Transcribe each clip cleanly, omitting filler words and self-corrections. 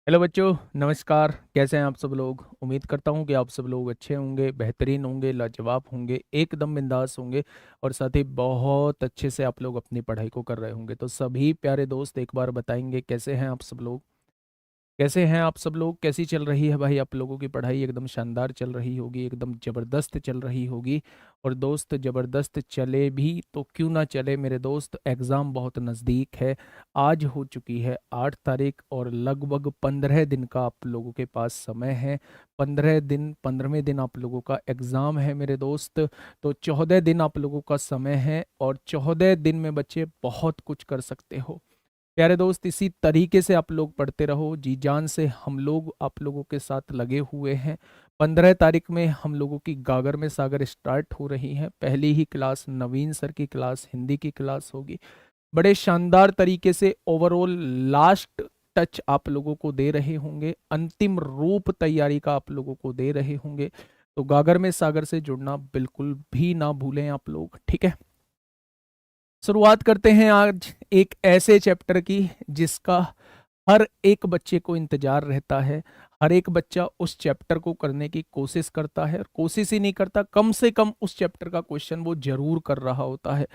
Hello बच्चों, नमस्कार। कैसे हैं आप सब लोग? उम्मीद करता हूं कि आप सब लोग अच्छे होंगे, बेहतरीन होंगे, लाजवाब होंगे, एकदम बिंदास होंगे और साथ ही बहुत अच्छे से आप लोग अपनी पढ़ाई को कर रहे होंगे। तो सभी प्यारे दोस्त एक बार बताएंगे कैसे हैं आप सब लोग? कैसे हैं आप सब लोग? कैसी चल रही है भाई आप लोगों की पढ़ाई? एकदम शानदार चल रही होगी, एकदम ज़बरदस्त चल रही होगी। और दोस्त ज़बरदस्त चले भी तो क्यों ना चले मेरे दोस्त, एग्ज़ाम बहुत नज़दीक है। आज हो चुकी है 8 तारीख और लगभग 15 दिन का आप लोगों के पास समय है। 15 दिन, 15वें दिन आप लोगों का एग्ज़ाम है मेरे दोस्त। तो 14 दिन आप लोगों का समय है और 14 दिन में बच्चे बहुत कुछ कर सकते हो। प्यारे दोस्त, इसी तरीके से आप लोग पढ़ते रहो, जी जान से हम लोग आप लोगों के साथ लगे हुए हैं। 15 तारीख में हम लोगों की गागर में सागर स्टार्ट हो रही है। पहली ही क्लास नवीन सर की क्लास, हिंदी की क्लास होगी। बड़े शानदार तरीके से ओवरऑल लास्ट टच आप लोगों को दे रहे होंगे, अंतिम रूप तैयारी का आप लोगों को दे रहे होंगे। तो गागर में सागर से जुड़ना बिल्कुल भी ना भूलें आप लोग, ठीक है। शुरुआत करते हैं आज एक ऐसे चैप्टर की जिसका हर एक बच्चे को इंतजार रहता है। हर एक बच्चा उस चैप्टर को करने की कोशिश करता है, और कोशिश ही नहीं करता, कम से कम उस चैप्टर का क्वेश्चन वो जरूर कर रहा होता है।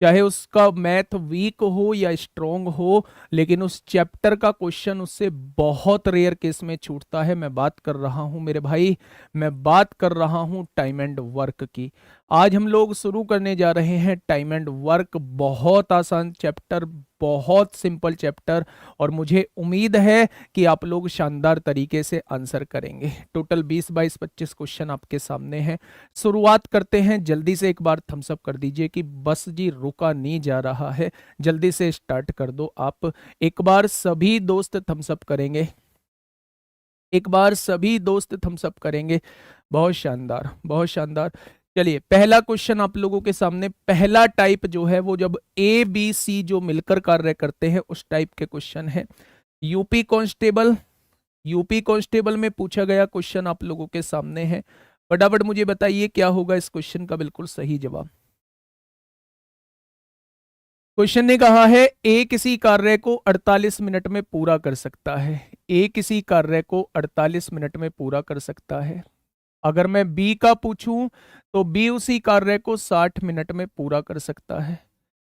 चाहे उसका मैथ वीक हो या स्ट्रोंग हो, लेकिन उस चैप्टर का क्वेश्चन उससे बहुत रेयर केस में छूटता है। मैं बात कर रहा हूं मेरे भाई, मैं बात कर रहा हूं टाइम एंड वर्क की। आज हम लोग शुरू करने जा रहे हैं टाइम एंड वर्क। बहुत आसान चैप्टर, बहुत सिंपल चैप्टर, और मुझे उम्मीद है कि आप लोग शानदार तरीके से आंसर करेंगे। टोटल 20, 22, 25 क्वेश्चन आपके सामने हैं। शुरुआत करते हैं। जल्दी से एक बार थम्स अप कर दीजिए कि बस जी रुका नहीं जा रहा है, जल्दी से स्टार्ट कर दो आप। एक बार सभी दोस्त थम्स अप करेंगे, एक बार सभी दोस्त थम्स अप करेंगे। बहुत शानदार, बहुत शानदार। चलिए, पहला क्वेश्चन आप लोगों के सामने। पहला टाइप जो है वो जब ए बी सी जो मिलकर कार्य करते हैं उस टाइप के क्वेश्चन है। यूपी कांस्टेबल, यूपी कांस्टेबल में पूछा गया क्वेश्चन आप लोगों के सामने है। फटाफट मुझे बताइए क्या होगा इस क्वेश्चन का बिल्कुल सही जवाब। क्वेश्चन ने कहा है ए किसी कार्य को 48 मिनट में पूरा कर सकता है। ए किसी कार्य को 48 मिनट में पूरा कर सकता है। अगर मैं बी का पूछूं तो बी उसी कार्य को 60 मिनट में पूरा कर सकता है।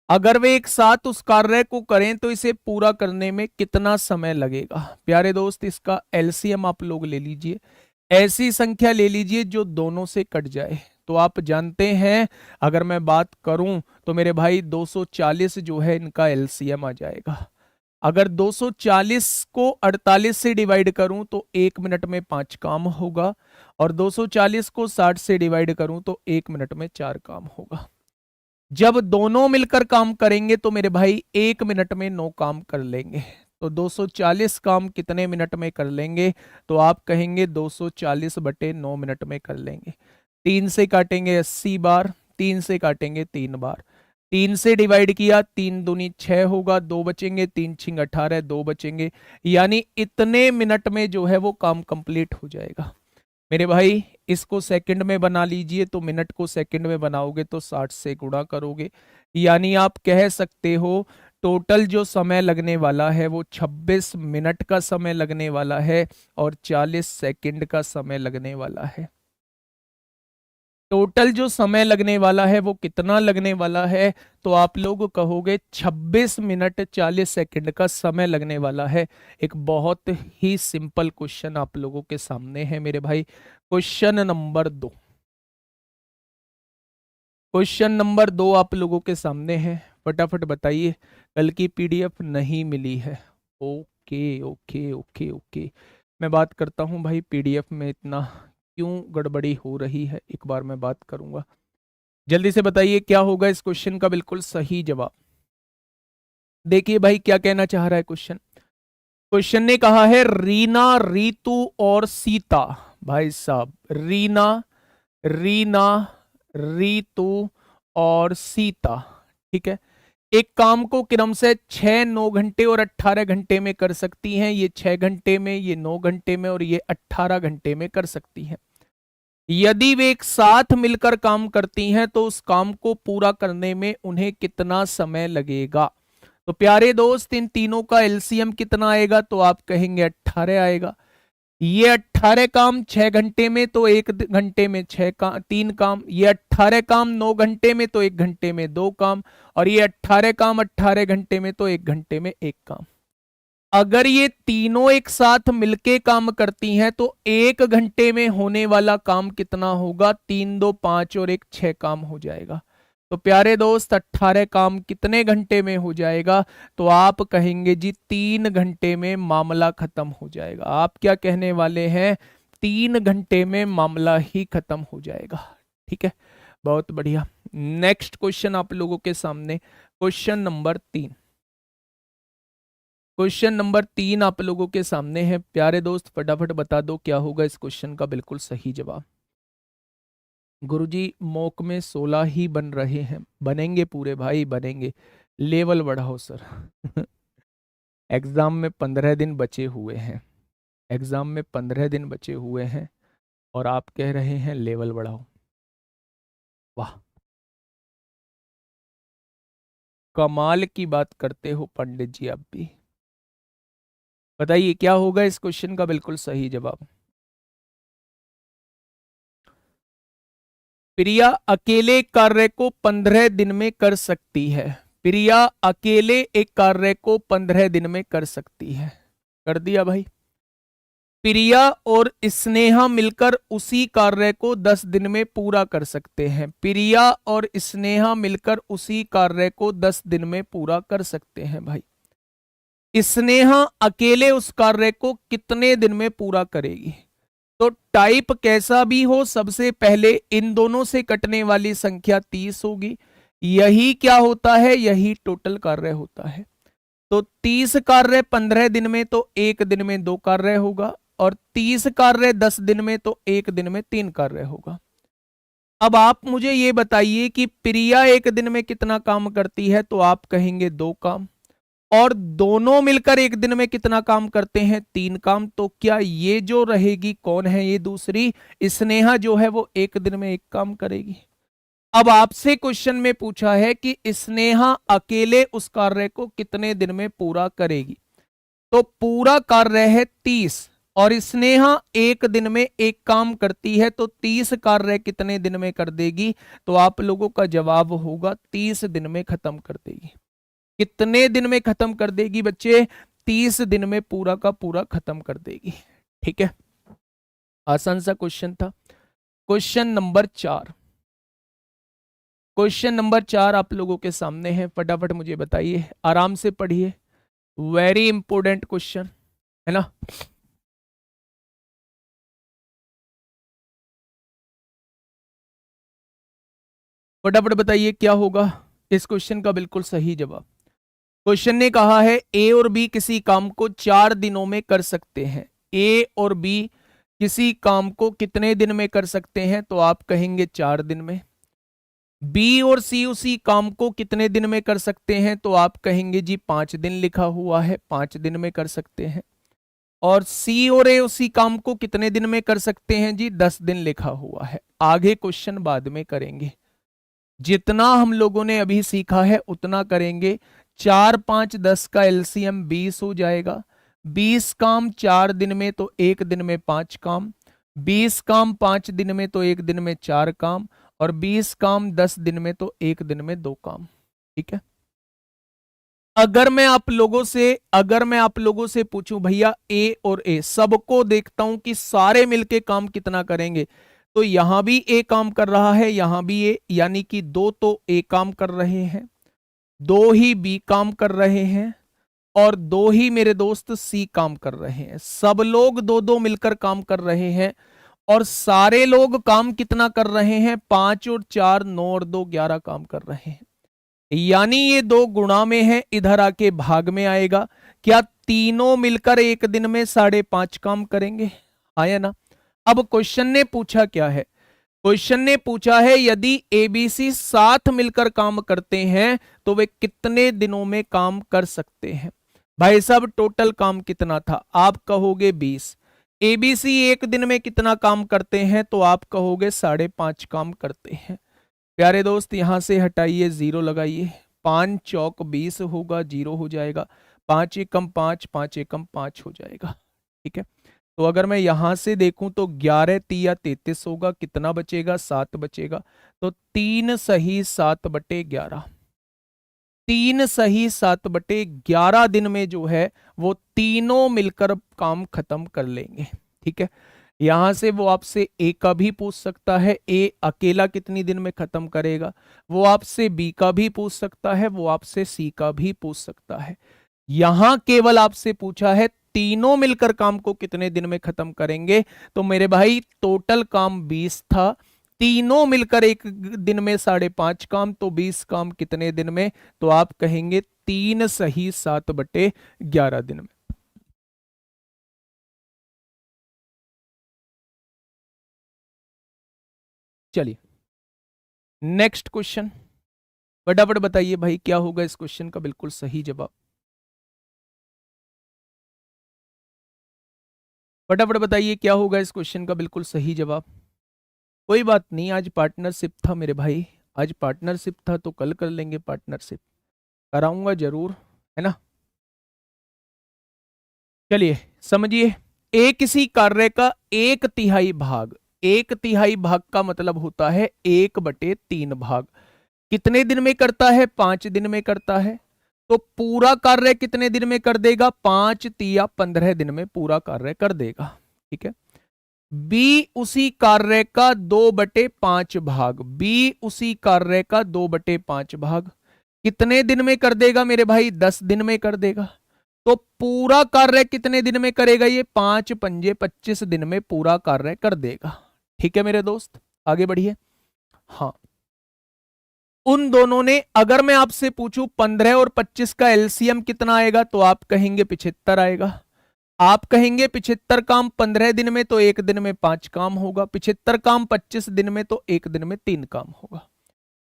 अगर वे एक साथ उस कार्य को करें तो इसे पूरा करने में कितना समय लगेगा? प्यारे दोस्त, इसका एलसीएम आप लोग ले लीजिए। ऐसी संख्या ले लीजिए जो दोनों से कट जाए। तो आप जानते हैं, अगर मैं बात करूं तो मेरे भाई 240 जो है इनका एलसीएम आ जाएगा। अगर 240 को 48 से डिवाइड करूं तो 1 मिनट में 5 काम होगा, और 240 को 60 से डिवाइड करूं तो 1 मिनट में 4 काम होगा। जब दोनों मिलकर काम करेंगे तो मेरे भाई 1 मिनट में 9 काम कर लेंगे। तो 240 काम कितने मिनट में कर लेंगे? तो आप कहेंगे 240/9 मिनट में कर लेंगे। 3 से काटेंगे 80 बार, 3 से काटेंगे 3 बार, 3 से डिवाइड किया, 3 दूनी 6 होगा, 2 बचेंगे, 3 6 18, 2 बचेंगे। यानी इतने मिनट में जो है वो काम कंप्लीट हो जाएगा। मेरे भाई, इसको सेकंड में बना लीजिए, तो मिनट को सेकंड में बनाओगे तो 60 से गुणा करोगे। यानी आप कह सकते हो टोटल जो समय लगने वाला है वो 26 मिनट का समय लगने वाला है और 40 सेकंड का समय लगने वाला है। टोटल जो समय लगने वाला है वो कितना लगने वाला है? तो आप लोग कहोगे 26 मिनट 40 सेकंड का समय लगने वाला है। एक बहुत ही सिंपल क्वेश्चन आप लोगों के सामने है मेरे भाई। क्वेश्चन नंबर 2, क्वेश्चन नंबर 2 आप लोगों के सामने है। फटाफट बताइए, कल की पीडीएफ नहीं मिली है? Okay okay okay okay. मैं बात करता हूं भाई, पीडीएफ में इतना क्यों गड़बड़ी हो रही है, एक बार मैं बात करूंगा। जल्दी से बताइए क्या होगा इस क्वेश्चन का बिल्कुल सही जवाब। देखिए भाई क्या कहना चाह रहा है क्वेश्चन। क्वेश्चन ने कहा है रीना, रीतू और सीता। भाई साहब, रीना, रीना, रीतू और सीता, ठीक है, एक काम को क्रम से 6, 9 घंटे और 18 घंटे में कर सकती हैं। ये 6 घंटे में, ये 9 घंटे में और ये 18 घंटे में कर सकती हैं। यदि वे एक साथ मिलकर काम करती हैं तो उस काम को पूरा करने में उन्हें कितना समय लगेगा? तो प्यारे दोस्त इन तीनों का एलसीएम कितना आएगा, तो आप कहेंगे 18 आएगा। ये 18 काम 6 घंटे में, तो 1 घंटे में 3 काम। ये 18 काम 9 घंटे में, तो 1 घंटे में 2 काम। और ये 18 काम 18 घंटे में, तो 1 घंटे में 1 काम। अगर ये तीनों एक साथ मिलके काम करती हैं तो 1 घंटे में होने वाला काम कितना होगा, 3 2 5 और 1 6 काम हो जाएगा। तो प्यारे दोस्त 18 काम कितने घंटे में हो जाएगा, तो आप कहेंगे जी 3 घंटे में मामला खत्म हो जाएगा। आप क्या कहने वाले हैं, 3 घंटे में मामला ही खत्म हो जाएगा। ठीक है, बहुत बढ़िया। नेक्स्ट क्वेश्चन आप लोगों के सामने, क्वेश्चन नंबर 3। क्वेश्चन नंबर 3 आप लोगों के सामने है। प्यारे दोस्त फटाफट बता दो क्या होगा इस क्वेश्चन का बिल्कुल सही जवाब। गुरुजी मॉक में 16 ही बन रहे हैं, बनेंगे पूरे भाई बनेंगे, लेवल बढ़ाओ सर। एग्जाम में 15 दिन बचे हुए हैं, एग्जाम में 15 दिन बचे हुए हैं और आप कह रहे हैं लेवल बढ़ाओ। वाह, कमाल की बात करते हो पंडित जी आप भी। बताइए क्या होगा इस क्वेश्चन का बिल्कुल सही जवाब। प्रिया अकेले कार्य को 15 दिन में कर सकती है। प्रिया अकेले एक कार्य को 15 दिन में कर सकती है। कर दिया भाई। प्रिया और स्नेहा मिलकर उसी कार्य को 10 दिन में पूरा कर सकते हैं। प्रिया और स्नेहा मिलकर उसी कार्य को 10 दिन में पूरा कर सकते हैं भाई। स्नेहा अकेले उस कार्य को कितने दिन में पूरा करेगी। तो टाइप कैसा भी हो, सबसे पहले इन दोनों से कटने वाली संख्या 30 होगी। यही क्या होता है, यही टोटल कार्य होता है। तो 30 कार्य 15 दिन में, तो 1 दिन में 2 कार्य होगा। और 30 कार्य 10 दिन में, तो 1 दिन में 3 कार्य होगा। अब आप मुझे ये बताइए कि प्रिया 1 दिन में कितना काम करती है, तो आप कहेंगे 2 काम। और दोनों मिलकर 1 दिन में कितना काम करते हैं, 3 काम। तो क्या ये जो रहेगी कौन है, ये दूसरी स्नेहा जो है वो 1 दिन में 1 काम करेगी। अब आपसे क्वेश्चन में पूछा है कि स्नेहा अकेले उस कार्य को कितने दिन में पूरा करेगी। तो पूरा कार्य है 30 और स्नेहा 1 दिन में 1 काम करती है, तो 30 कार्य कितने दिन में कर देगी, तो आप लोगों का जवाब होगा 30 दिन में खत्म कर देगी। कितने दिन में खत्म कर देगी बच्चे, 30 दिन में पूरा का पूरा खत्म कर देगी। ठीक है, आसान सा क्वेश्चन था। क्वेश्चन नंबर 4, क्वेश्चन नंबर 4 आप लोगों के सामने है। फटाफट मुझे बताइए, आराम से पढ़िए, वेरी इंपॉर्टेंट क्वेश्चन है ना। फटाफट बताइए क्या होगा इस क्वेश्चन का बिल्कुल सही जवाब। क्वेश्चन ने कहा है ए और बी किसी काम को 4 दिनों में कर सकते हैं। ए और बी किसी काम को कितने दिन में कर सकते हैं, तो आप कहेंगे 4 दिन में। बी और सी उसी काम को कितने दिन में कर सकते हैं, तो आप कहेंगे जी 5 दिन लिखा हुआ है, 5 दिन में कर सकते हैं। और सी और ए उसी काम को कितने दिन में कर सकते हैं जी, 10 दिन लिखा हुआ है। आगे क्वेश्चन बाद में करेंगे, जितना हम लोगों ने अभी सीखा है उतना करेंगे। 4 5 10 का एलसीएम 20 हो जाएगा। 20 काम 4 दिन में, तो 1 दिन में 5 काम। 20 काम 5 दिन में, तो 1 दिन में 4 काम। और 20 काम 10 दिन में, तो 1 दिन में 2 काम। ठीक है, अगर मैं आप लोगों से पूछूं भैया ए और ए सबको देखता हूं कि सारे मिलके काम कितना करेंगे, तो यहां भी ए काम कर रहा है, यहां भी ए, यानी कि 2 तो ए काम कर रहे हैं, 2 ही बी काम कर रहे हैं और 2 ही मेरे दोस्त सी काम कर रहे हैं। सब लोग 2 2 मिलकर काम कर रहे हैं और सारे लोग काम कितना कर रहे हैं, 5 और 4 9 और 2 11 काम कर रहे हैं। यानी ये 2 गुणा में है, इधर आके भाग में आएगा। क्या तीनों मिलकर 1 दिन में 5.5 काम करेंगे, आया ना। अब क्वेश्चन ने पूछा क्या है, क्वेश्चन ने पूछा है यदि एबीसी साथ मिलकर काम करते हैं तो वे कितने दिनों में काम कर सकते हैं। भाई साहब टोटल काम कितना था, आप कहोगे 20। एबीसी 1 दिन में कितना काम करते हैं, तो आप कहोगे 5.5 काम करते हैं। प्यारे दोस्त यहां से हटाइए, 0 लगाइए, 5 चौक 20 होगा, 0 हो जाएगा। 5 एकम 5, 5 एकम 5 हो जाएगा। ठीक है, तो अगर मैं यहां से देखूं तो 11 तिया 33 होगा, कितना बचेगा? 7 बचेगा। तो 3 सही 7/11, 3 सही 7/11 दिन में जो है वो तीनों मिलकर काम खत्म कर लेंगे। ठीक है, यहां से वो आपसे ए का भी पूछ सकता है, ए अकेला कितनी दिन में खत्म करेगा। वो आपसे बी का भी पूछ सकता है, वो आपसे सी का भी पूछ सकता है। यहां केवल आपसे पूछा है तीनों मिलकर काम को कितने दिन में खत्म करेंगे। तो मेरे भाई टोटल काम 20 था, तीनों मिलकर एक दिन में 5.5 काम, तो 20 काम कितने दिन में? तो आप कहेंगे 3 सही 7/11 दिन में। चलिए नेक्स्ट क्वेश्चन, फटाफट बताइए भाई क्या होगा इस क्वेश्चन का बिल्कुल सही जवाब। फटाफट बताइए क्या होगा इस क्वेश्चन का बिल्कुल सही जवाब। कोई बात नहीं, आज पार्टनरशिप था मेरे भाई, आज पार्टनरशिप था तो कल कर लेंगे पार्टनरशिप, कराऊंगा जरूर, है ना। चलिए समझिए, एक किसी कार्य का 1/3 भाग, 1/3 भाग का मतलब होता है 1/3 भाग, कितने दिन में करता है? 5 दिन में करता है। तो पूरा कार्य कितने दिन में कर देगा? 5 तिया 15 दिन में पूरा कार्य कर देगा। ठीक है, बी उसी कार्य का 2/5 भाग, बी उसी कार्य का 2/5 भाग कितने दिन में कर देगा मेरे भाई? 10 दिन में कर देगा। तो पूरा कार्य कितने दिन में करेगा? ये 5 पंजे 25 दिन में पूरा कार्य कर देगा। ठीक है मेरे दोस्त, आगे बढ़िए। हाँ, उन दोनों ने, अगर मैं आपसे पूछूं 15 और 25 का एलसीएम कितना आएगा, तो आप कहेंगे 75 आएगा। आप कहेंगे 75 काम 15 दिन में तो एक दिन में 5 काम होगा, 75 काम 25 दिन में तो एक दिन में 3 काम होगा।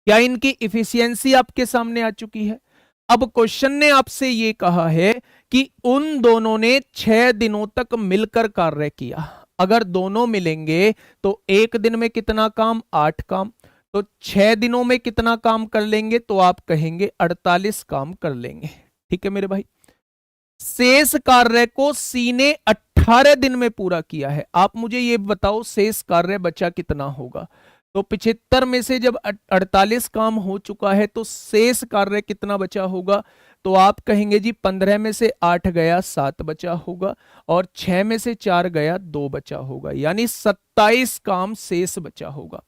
क्या इनकी इफिशियंसी आपके सामने आ चुकी है? अब क्वेश्चन ने आपसे ये कहा है कि उन दोनों ने 6 दिनों तक मिलकर कार्य किया। अगर दोनों मिलेंगे तो एक दिन में कितना काम? 8 काम। तो 6 दिनों में कितना काम कर लेंगे? तो आप कहेंगे 48 काम कर लेंगे। ठीक है मेरे भाई, शेष कार्य को सी ने 18 दिन में पूरा किया है। आप मुझे ये बताओ शेष कार्य बचा कितना होगा? तो 75 में से जब 48 काम हो चुका है तो शेष कार्य कितना बचा होगा? तो आप कहेंगे जी 15 में से 8 गया 7 बचा होगा, और 6 में से 4 गया 2 बचा होगा, यानी 27 काम शेष बचा होगा।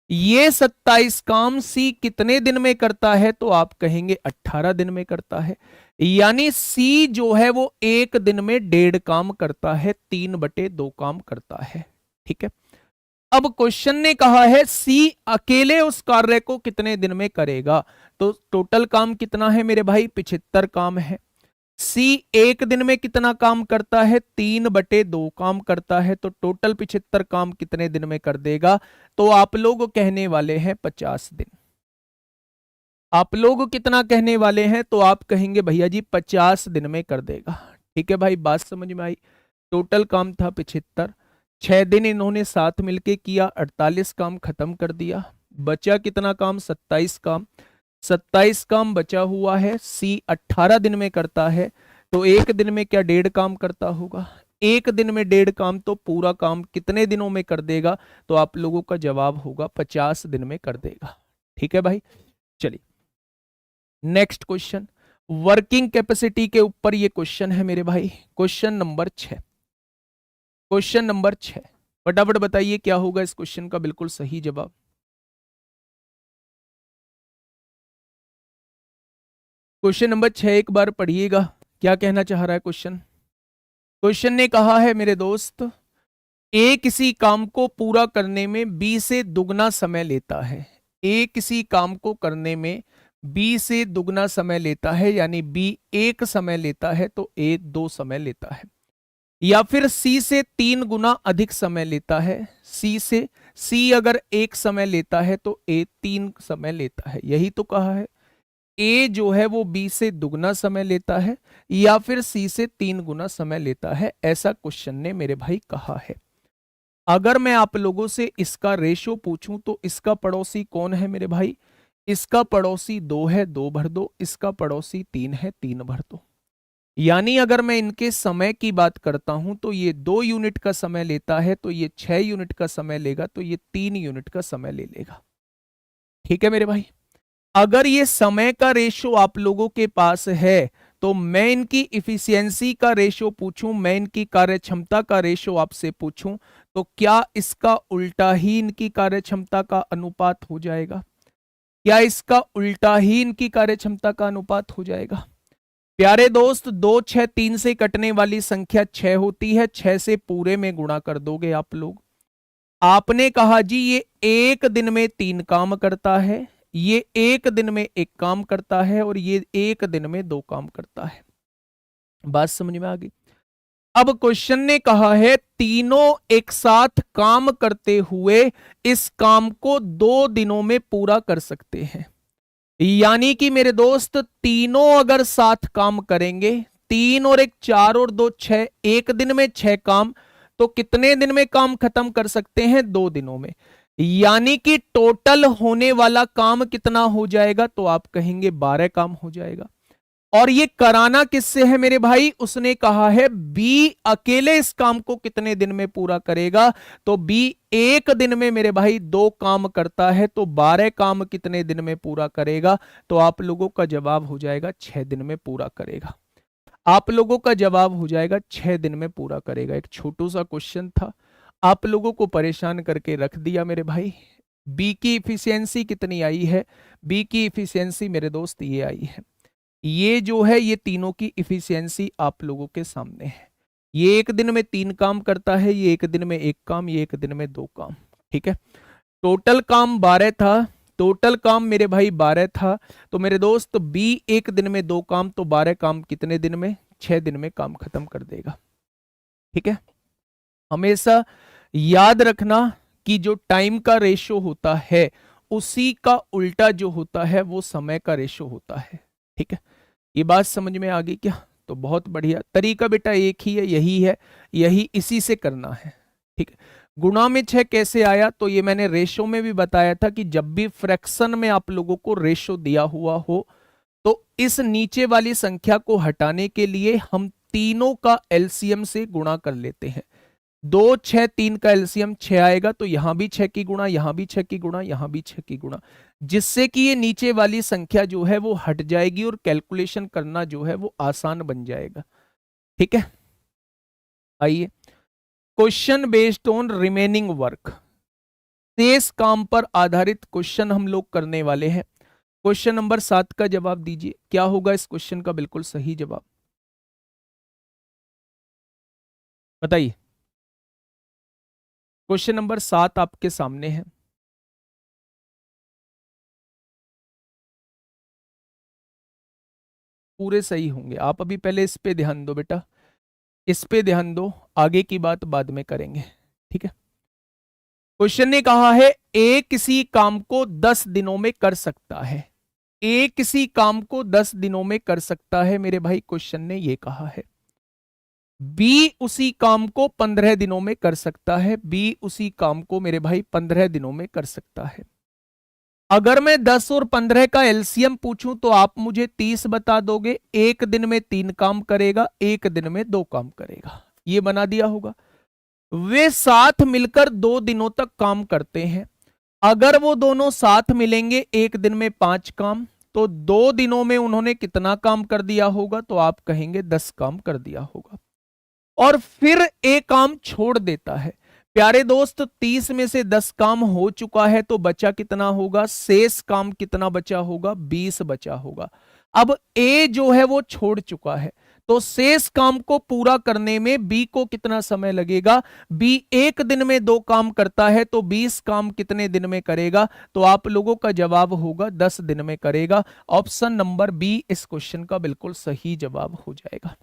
ये 27 काम सी कितने दिन में करता है? तो आप कहेंगे 18 दिन में करता है। यानी सी जो है वो एक दिन में 1.5 काम करता है, 3/2 काम करता है। ठीक है, अब क्वेश्चन ने कहा है सी अकेले उस कार्य को कितने दिन में करेगा। तो टोटल काम कितना है मेरे भाई? 75 काम है। सी एक दिन में कितना काम करता है? 3/2 काम करता है। तो टोटल 75 काम कितने दिन में कर देगा? तो आप लोग कहने वाले हैं 50 दिन। आप लोग कितना कहने वाले हैं? तो आप कहेंगे भैया जी 50 दिन में कर देगा। ठीक है भाई, बात समझ में आई। टोटल काम था 75, 6 दिन इन्होंने साथ मिलके किया, 48 काम खत्म कर दिया। बचा कितना काम? 27 काम। 27 काम बचा हुआ है, सी 18 दिन में करता है। तो एक दिन में क्या 1.5 काम करता होगा? एक दिन में 1.5 काम, तो पूरा काम कितने दिनों में कर देगा? तो आप लोगों का जवाब होगा 50 दिन में कर देगा। ठीक है भाई, चलिए नेक्स्ट क्वेश्चन, वर्किंग कैपेसिटी के ऊपर ये क्वेश्चन है मेरे भाई, क्वेश्चन नंबर 6। क्वेश्चन नंबर 6, फटाफट बताइए क्या होगा इस क्वेश्चन का बिल्कुल सही जवाब। क्वेश्चन नंबर 6 एक बार पढ़िएगा, क्या कहना चाह रहा है क्वेश्चन। क्वेश्चन ने कहा है मेरे दोस्त, ए किसी काम को पूरा करने में बी से दुगना समय लेता है। ए किसी काम को करने में बी से दुगना समय लेता है, यानी बी 1 समय लेता है तो ए 2 समय लेता है। या फिर सी से 3 गुना अधिक समय लेता है। सी अगर 1 समय लेता है तो ए 3 समय लेता है, यही तो कहा है। ए जो है वो बी से दुगना समय लेता है या फिर सी से 3 गुना समय लेता है, ऐसा क्वेश्चन ने मेरे भाई कहा है। अगर मैं आप लोगों से इसका रेशो पूछूं तो इसका पड़ोसी कौन है मेरे भाई? इसका पड़ोसी 2 है, 2 भर दो, इसका पड़ोसी 3 है, 3 भर दो। यानी अगर मैं इनके समय की बात करता हूं तो ये 2 यूनिट का समय लेता है, तो ये 6 यूनिट का समय लेगा, तो ये 3 यूनिट का समय ले लेगा। ठीक है मेरे भाई। अगर ये समय का रेशो आप लोगों के पास है तो मैं इनकी इफिशियंसी का रेशो पूछूं, मैं इनकी कार्यक्षमता का रेशो आपसे पूछूं, तो क्या इसका उल्टा ही इनकी कार्यक्षमता का अनुपात हो जाएगा? क्या इसका उल्टा ही इनकी कार्यक्षमता का अनुपात हो जाएगा? प्यारे दोस्त, 2 6 3 से कटने वाली संख्या 6 होती है, 6 से पूरे में गुणा कर दोगे आप लोग। आपने कहा जी ये एक दिन में 3 काम करता है, ये एक दिन में 1 काम करता है, और ये एक दिन में 2 काम करता है। बात समझ में आ गई? अब क्वेश्चन ने कहा है तीनों एक साथ काम करते हुए इस काम को 2 दिनों में पूरा कर सकते हैं। यानी कि मेरे दोस्त तीनों अगर साथ काम करेंगे, 3 और 1 4 और 2 6, एक दिन में 6 काम, तो कितने दिन में काम खत्म कर सकते हैं? 2 दिनों में। यानी कि टोटल होने वाला काम कितना हो जाएगा? तो आप कहेंगे 12 काम हो जाएगा। और ये कराना किससे है मेरे भाई? उसने कहा है बी अकेले इस काम को कितने दिन में पूरा करेगा, तो बी एक दिन में मेरे भाई 2 काम करता है, तो 12 काम कितने दिन में पूरा करेगा? तो आप लोगों का जवाब हो जाएगा 6 दिन में पूरा करेगा। आप लोगों का जवाब हो जाएगा 6 दिन में पूरा करेगा। एक छोटू सा क्वेश्चन था, आप लोगों को परेशान करके रख दिया मेरे भाई। बी की इफिशियंसी कितनी आई है? बी की इफिशियंसी मेरे दोस्त ये आई है। ये जो है ये तीनों की इफिशियंसी आप लोगों के सामने है। ये एक दिन में 3 काम करता है, ये एक दिन में 1 काम, ये एक दिन में 2 काम। ठीक है, टोटल काम 12 था, टोटल काम मेरे भाई 12 था, तो मेरे दोस्त बी एक दिन में 2 काम, तो 12 काम कितने दिन में? 6 दिन में काम खत्म कर देगा। ठीक है, हमेशा याद रखना कि जो टाइम का रेशो होता है उसी का उल्टा जो होता है वो समय का रेशो होता है। ठीक है, ये बात समझ में आ गई क्या? तो बहुत बढ़िया। तरीका बेटा एक ही है, यही है, यही इसी से करना है। ठीक है, गुणा में 6 कैसे आया? तो ये मैंने रेशो में भी बताया था कि जब भी फ्रैक्शन में आप लोगों को रेशो दिया हुआ हो तो इस नीचे वाली संख्या को हटाने के लिए हम तीनों का एलसीएम से गुणा कर लेते हैं। 2 6 3 का एलसीएम 6 आएगा, तो यहां भी 6 की गुणा, यहां भी 6 की गुणा, यहां भी 6 की गुणा, जिससे कि ये नीचे वाली संख्या जो है वो हट जाएगी और कैलकुलेशन करना जो है वो आसान बन जाएगा। ठीक है, आइए, question based on remaining work, शेष काम पर आधारित क्वेश्चन हम लोग करने वाले हैं। क्वेश्चन नंबर 7 का जवाब दीजिए, क्या होगा इस क्वेश्चन का बिल्कुल सही जवाब? बताइए। क्वेश्चन नंबर 7 आपके सामने है। पूरे सही होंगे। आप अभी पहले इस पे ध्यान दो बेटा, इस पे ध्यान दो, आगे की बात बाद में करेंगे। ठीक है, क्वेश्चन ने कहा है ए किसी काम को 10 दिनों में कर सकता है। ए किसी काम को 10 दिनों में कर सकता है मेरे भाई, क्वेश्चन ने ये कहा है। बी उसी काम को 15 दिनों में कर सकता है, बी उसी काम को मेरे भाई 15 दिनों में कर सकता है। अगर मैं 10 और 15 का एलसीएम पूछूं तो आप मुझे 30 बता दोगे। एक दिन में 3 काम करेगा, एक दिन में 2 काम करेगा, ये बना दिया होगा। वे साथ मिलकर 2 दिनों तक काम करते हैं। अगर वो दोनों साथ मिलेंगे एक दिन में 5 काम, तो 2 दिनों में उन्होंने कितना काम कर दिया होगा? तो आप कहेंगे 10 काम कर दिया होगा। और फिर एक काम छोड़ देता है। प्यारे दोस्त, 30 में से 10 काम हो चुका है, तो बचा कितना होगा? शेष काम कितना बचा होगा? 20 बचा होगा। अब ए जो है वो छोड़ चुका है, तो शेष काम को पूरा करने में बी को कितना समय लगेगा? बी एक दिन में 2 काम करता है, तो 20 काम कितने दिन में करेगा? तो आप लोगों का जवाब होगा 10 दिन में करेगा। ऑप्शन नंबर बी इस क्वेश्चन का बिल्कुल सही जवाब हो जाएगा।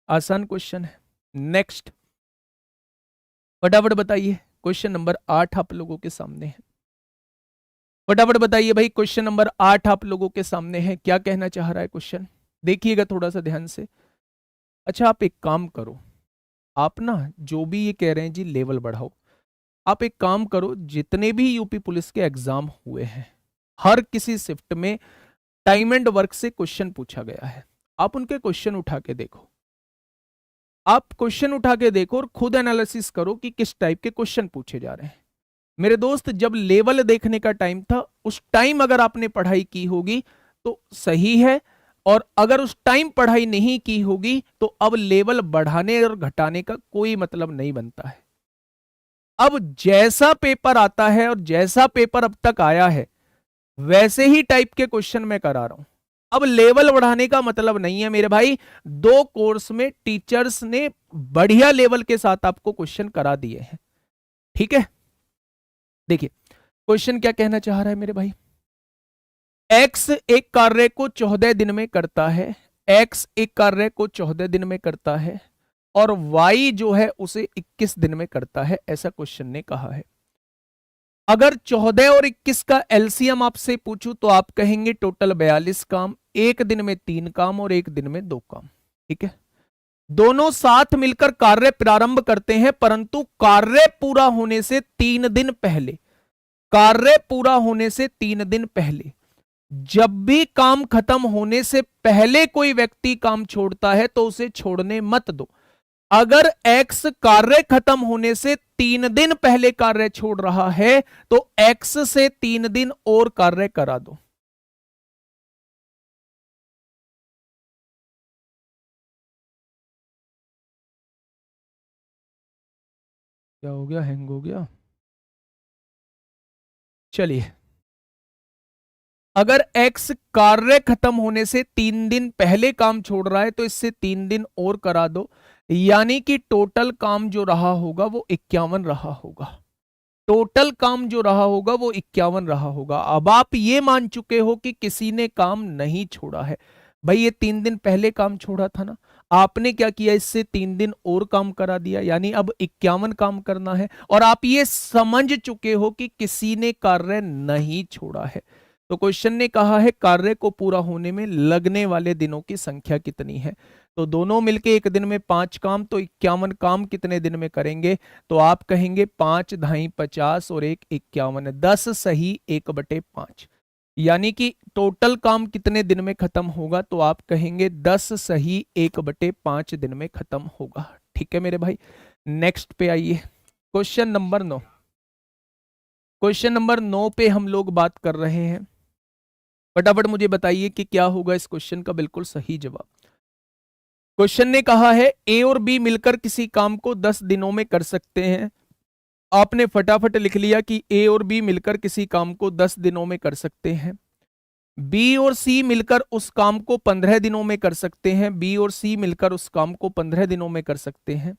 आसान क्वेश्चन है। नेक्स्ट, फटाफट बताइए, क्वेश्चन नंबर 8 आप लोगों के सामने है। फटाफट बताइए भाई, क्वेश्चन नंबर 8 आप लोगों के सामने है। क्या कहना चाह रहा है क्वेश्चन? देखिएगा थोड़ा सा ध्यान से। अच्छा, आप एक काम करो, आप ना जो भी ये कह रहे हैं जी लेवल बढ़ाओ, आप एक काम करो, जितने भी यूपी पुलिस के एग्जाम हुए हैं हर किसी शिफ्ट में टाइम एंड वर्क से क्वेश्चन पूछा गया है। आप उनके क्वेश्चन उठा के देखो, आप क्वेश्चन उठा के देखो और खुद एनालिसिस करो कि किस टाइप के क्वेश्चन पूछे जा रहे हैं। मेरे दोस्त, जब लेवल देखने का टाइम था, उस टाइम अगर आपने पढ़ाई की होगी तो सही है, और अगर उस टाइम पढ़ाई नहीं की होगी तो अब लेवल बढ़ाने और घटाने का कोई मतलब नहीं बनता है। अब जैसा पेपर आता है और जैसा पेपर अब तक आया है वैसे ही टाइप के क्वेश्चन मैं करा रहा हूं। अब लेवल बढ़ाने का मतलब नहीं है मेरे भाई, 2 कोर्स में टीचर्स ने बढ़िया लेवल के साथ आपको क्वेश्चन करा दिए हैं। ठीक है, देखिए क्वेश्चन क्या कहना चाह रहा है मेरे भाई। एक्स एक कार्य को 14 दिन में करता है, एक्स एक कार्य को 14 दिन में करता है और वाई जो है उसे 21 दिन में करता है, ऐसा क्वेश्चन ने कहा है। अगर 14 और 21 का एलसीएम आपसे पूछूं तो आप कहेंगे टोटल 42 काम, एक दिन में 3 काम और एक दिन में 2 काम। ठीक है, दोनों साथ मिलकर कार्य प्रारंभ करते हैं, परंतु कार्य पूरा होने से 3 दिन पहले, कार्य पूरा होने से 3 दिन पहले, जब भी काम खत्म होने से पहले कोई व्यक्ति काम छोड़ता है तो उसे छोड़ने मत दो। अगर एक्स कार्य खत्म होने से 3 दिन पहले कार्य छोड़ रहा है तो एक्स से 3 दिन और कार्य करा दो। क्या हो गया, हैंग हो गया? चलिए, अगर एक्स कार्य खत्म होने से 3 दिन पहले काम छोड़ रहा है तो इससे 3 दिन और करा दो, यानी कि टोटल काम जो रहा होगा वो 51 रहा होगा। टोटल काम जो रहा होगा वो 51 रहा होगा। अब आप ये मान चुके हो कि किसी ने काम नहीं छोड़ा है। भाई ये 3 दिन पहले काम छोड़ा था ना, आपने क्या किया, इससे 3 दिन और काम करा दिया, यानी अब 51 काम करना है। और आप ये समझ चुके हो कि किसी ने कार्य नहीं छोड़ा है। तो क्वेश्चन ने कहा है कार्य को पूरा होने में लगने वाले दिनों की संख्या कितनी है। तो दोनों मिलके एक दिन में 5 काम, तो 51 काम कितने दिन में करेंगे? तो आप कहेंगे 5 ढाई 50 और 1 51, 10 सही 1/5, यानी कि टोटल काम कितने दिन में खत्म होगा? तो आप कहेंगे 10 सही 1/5 दिन में खत्म होगा। ठीक है मेरे भाई, नेक्स्ट पे आइए, क्वेश्चन नंबर 9। क्वेश्चन नंबर 9 पे हम लोग बात कर रहे हैं। फटाफट मुझे बताइए कि क्या होगा इस क्वेश्चन का बिल्कुल सही जवाब। क्वेश्चन ने कहा है ए और बी मिलकर किसी काम को 10 दिनों में कर सकते हैं। आपने फटाफट लिख लिया कि ए और बी मिलकर किसी काम को 10 दिनों में कर सकते हैं। बी और सी मिलकर उस काम को 15 दिनों में कर सकते हैं। बी और सी मिलकर उस काम को 15 दिनों में कर सकते हैं,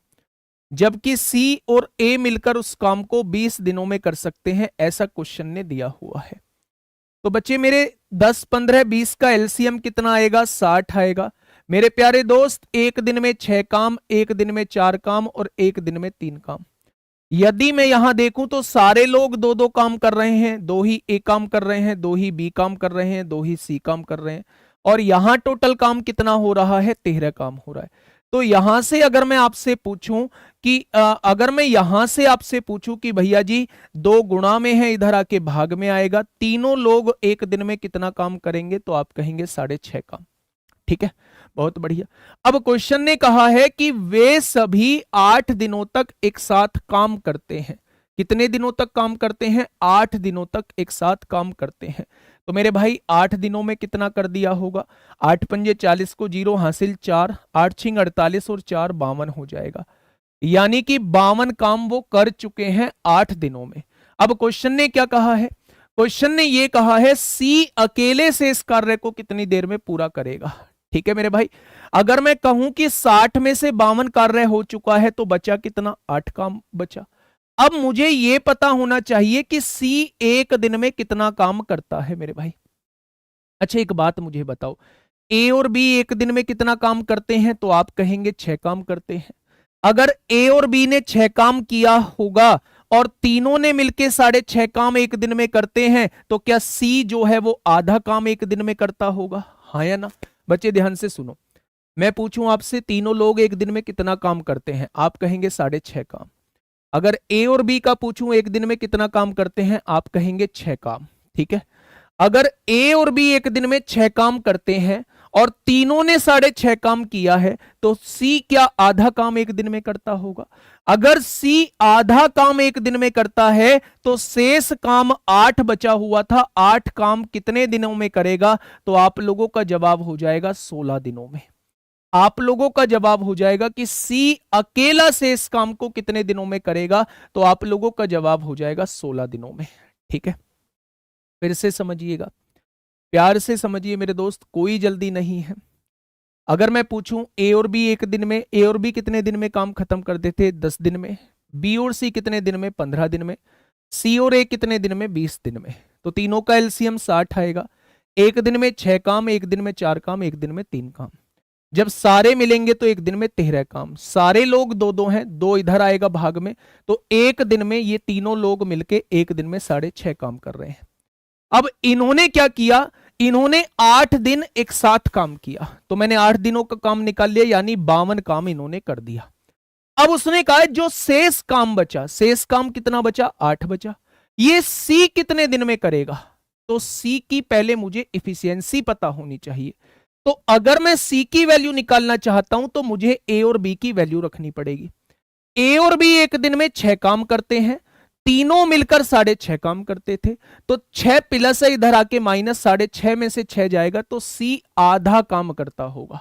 जबकि सी और ए मिलकर उस काम को 20 दिनों में कर सकते हैं, ऐसा क्वेश्चन ने दिया हुआ है। तो बच्चे मेरे 10 15 20 का एलसीएम कितना आएगा? 60 आएगा। मेरे प्यारे दोस्त, एक दिन में 6 काम, एक दिन में 4 काम और एक दिन में 3 काम। यदि मैं यहां देखूं तो सारे लोग 2-2 काम कर रहे हैं, 2 ही ए काम कर रहे हैं, 2 ही बी काम कर रहे हैं, 2 ही सी काम कर रहे हैं, और यहां टोटल काम कितना हो रहा है? 13 काम हो रहा है। तो यहां से अगर मैं आपसे पूछूं कि अगर मैं यहां से आपसे पूछूं कि भैया जी 2 गुणा में है, इधर आके भाग में आएगा, तीनों लोग एक दिन में कितना काम करेंगे? तो आप कहेंगे 6.5 काम। ठीक है, बहुत बढ़िया। अब क्वेश्चन ने कहा है कि वे सभी 8 दिनों तक एक साथ काम करते हैं। कितने दिनों तक काम करते हैं? 8 दिनों तक एक साथ काम करते हैं। तो मेरे भाई 8 दिनों में कितना कर दिया होगा? 8 पंजे 40 को 0 हासिल 4, 8 छिंग 48 और 4 52 हो जाएगा, यानी कि 52 काम वो कर चुके हैं 8 दिनों में। अब क्वेश्चन ने क्या कहा है? क्वेश्चन ने ये कहा है सी अकेले से इस कार्य को कितनी देर में पूरा करेगा। ठीक है मेरे भाई, अगर मैं कहूं कि 60 में से 52 कार्य हो चुका है तो बचा कितना? 8 काम बचा। अब मुझे यह पता होना चाहिए कि सी एक दिन में कितना काम करता है मेरे भाई। अच्छा एक बात मुझे बताओ, ए और बी एक दिन में कितना काम करते हैं? तो आप कहेंगे 6 काम करते हैं। अगर ए और बी ने 6 काम किया होगा और तीनों ने मिलके 6.5 काम एक दिन में करते हैं, तो क्या सी जो है वो आधा काम एक दिन में करता होगा? हाँ या ना? बच्चे ध्यान से सुनो, मैं पूछूं आपसे तीनों लोग एक दिन में कितना काम करते हैं? आप कहेंगे 6.5 काम। अगर ए और बी का पूछूं एक दिन में कितना काम करते हैं? आप कहेंगे 6 काम। ठीक है, अगर ए और बी एक दिन में 6 काम करते हैं और तीनों ने 6.5 काम किया है, तो सी क्या आधा काम एक दिन में करता होगा? अगर सी आधा काम एक दिन में करता है तो शेष काम 8 बचा हुआ था, 8 काम कितने दिनों में करेगा? तो आप लोगों का जवाब हो जाएगा 16 दिनों में। आप लोगों का जवाब हो जाएगा कि सी अकेला शेष काम को कितने दिनों में करेगा? तो आप लोगों का जवाब हो जाएगा 16 दिनों में। ठीक है, फिर से समझिएगा, प्यार से समझिए मेरे दोस्त, कोई जल्दी नहीं है। अगर मैं पूछूं ए और बी एक दिन में, ए और बी कितने दिन में काम खत्म कर देते? 10 दिन में। बी और सी कितने दिन में? 15 दिन में। सी और ए कितने दिन में? 20 दिन में। तो तीनों का एलसीएम 60 आएगा। एक दिन में 6 काम, एक दिन में 4 काम, एक दिन में 3 काम। जब सारे मिलेंगे तो एक दिन में 13 काम। सारे लोग दो दो हैं, दो इधर आएगा भाग में, तो एक दिन में ये तीनों लोग मिलके एक दिन में 6.5 काम कर रहे हैं। अब इन्होंने क्या किया? इन्होंने 8 दिन एक साथ काम किया, तो मैंने 8 दिनों का काम निकाल लिया, यानी 52 काम इन्होंने कर दिया। अब उसने कहा जो शेष काम बचा, शेष काम कितना बचा? 8 बचा। ये सी कितने दिन में करेगा? तो सी की पहले मुझे इफिशियंसी पता होनी चाहिए। तो अगर मैं सी की वैल्यू निकालना चाहता हूं तो मुझे ए और बी की वैल्यू रखनी पड़ेगी। ए और बी एक दिन में 6 काम करते हैं, तीनों मिलकर 6.5 काम करते थे, तो 6 प्लस है इधर आके माइनस 6.5 में से 6 जाएगा, तो सी आधा काम करता होगा।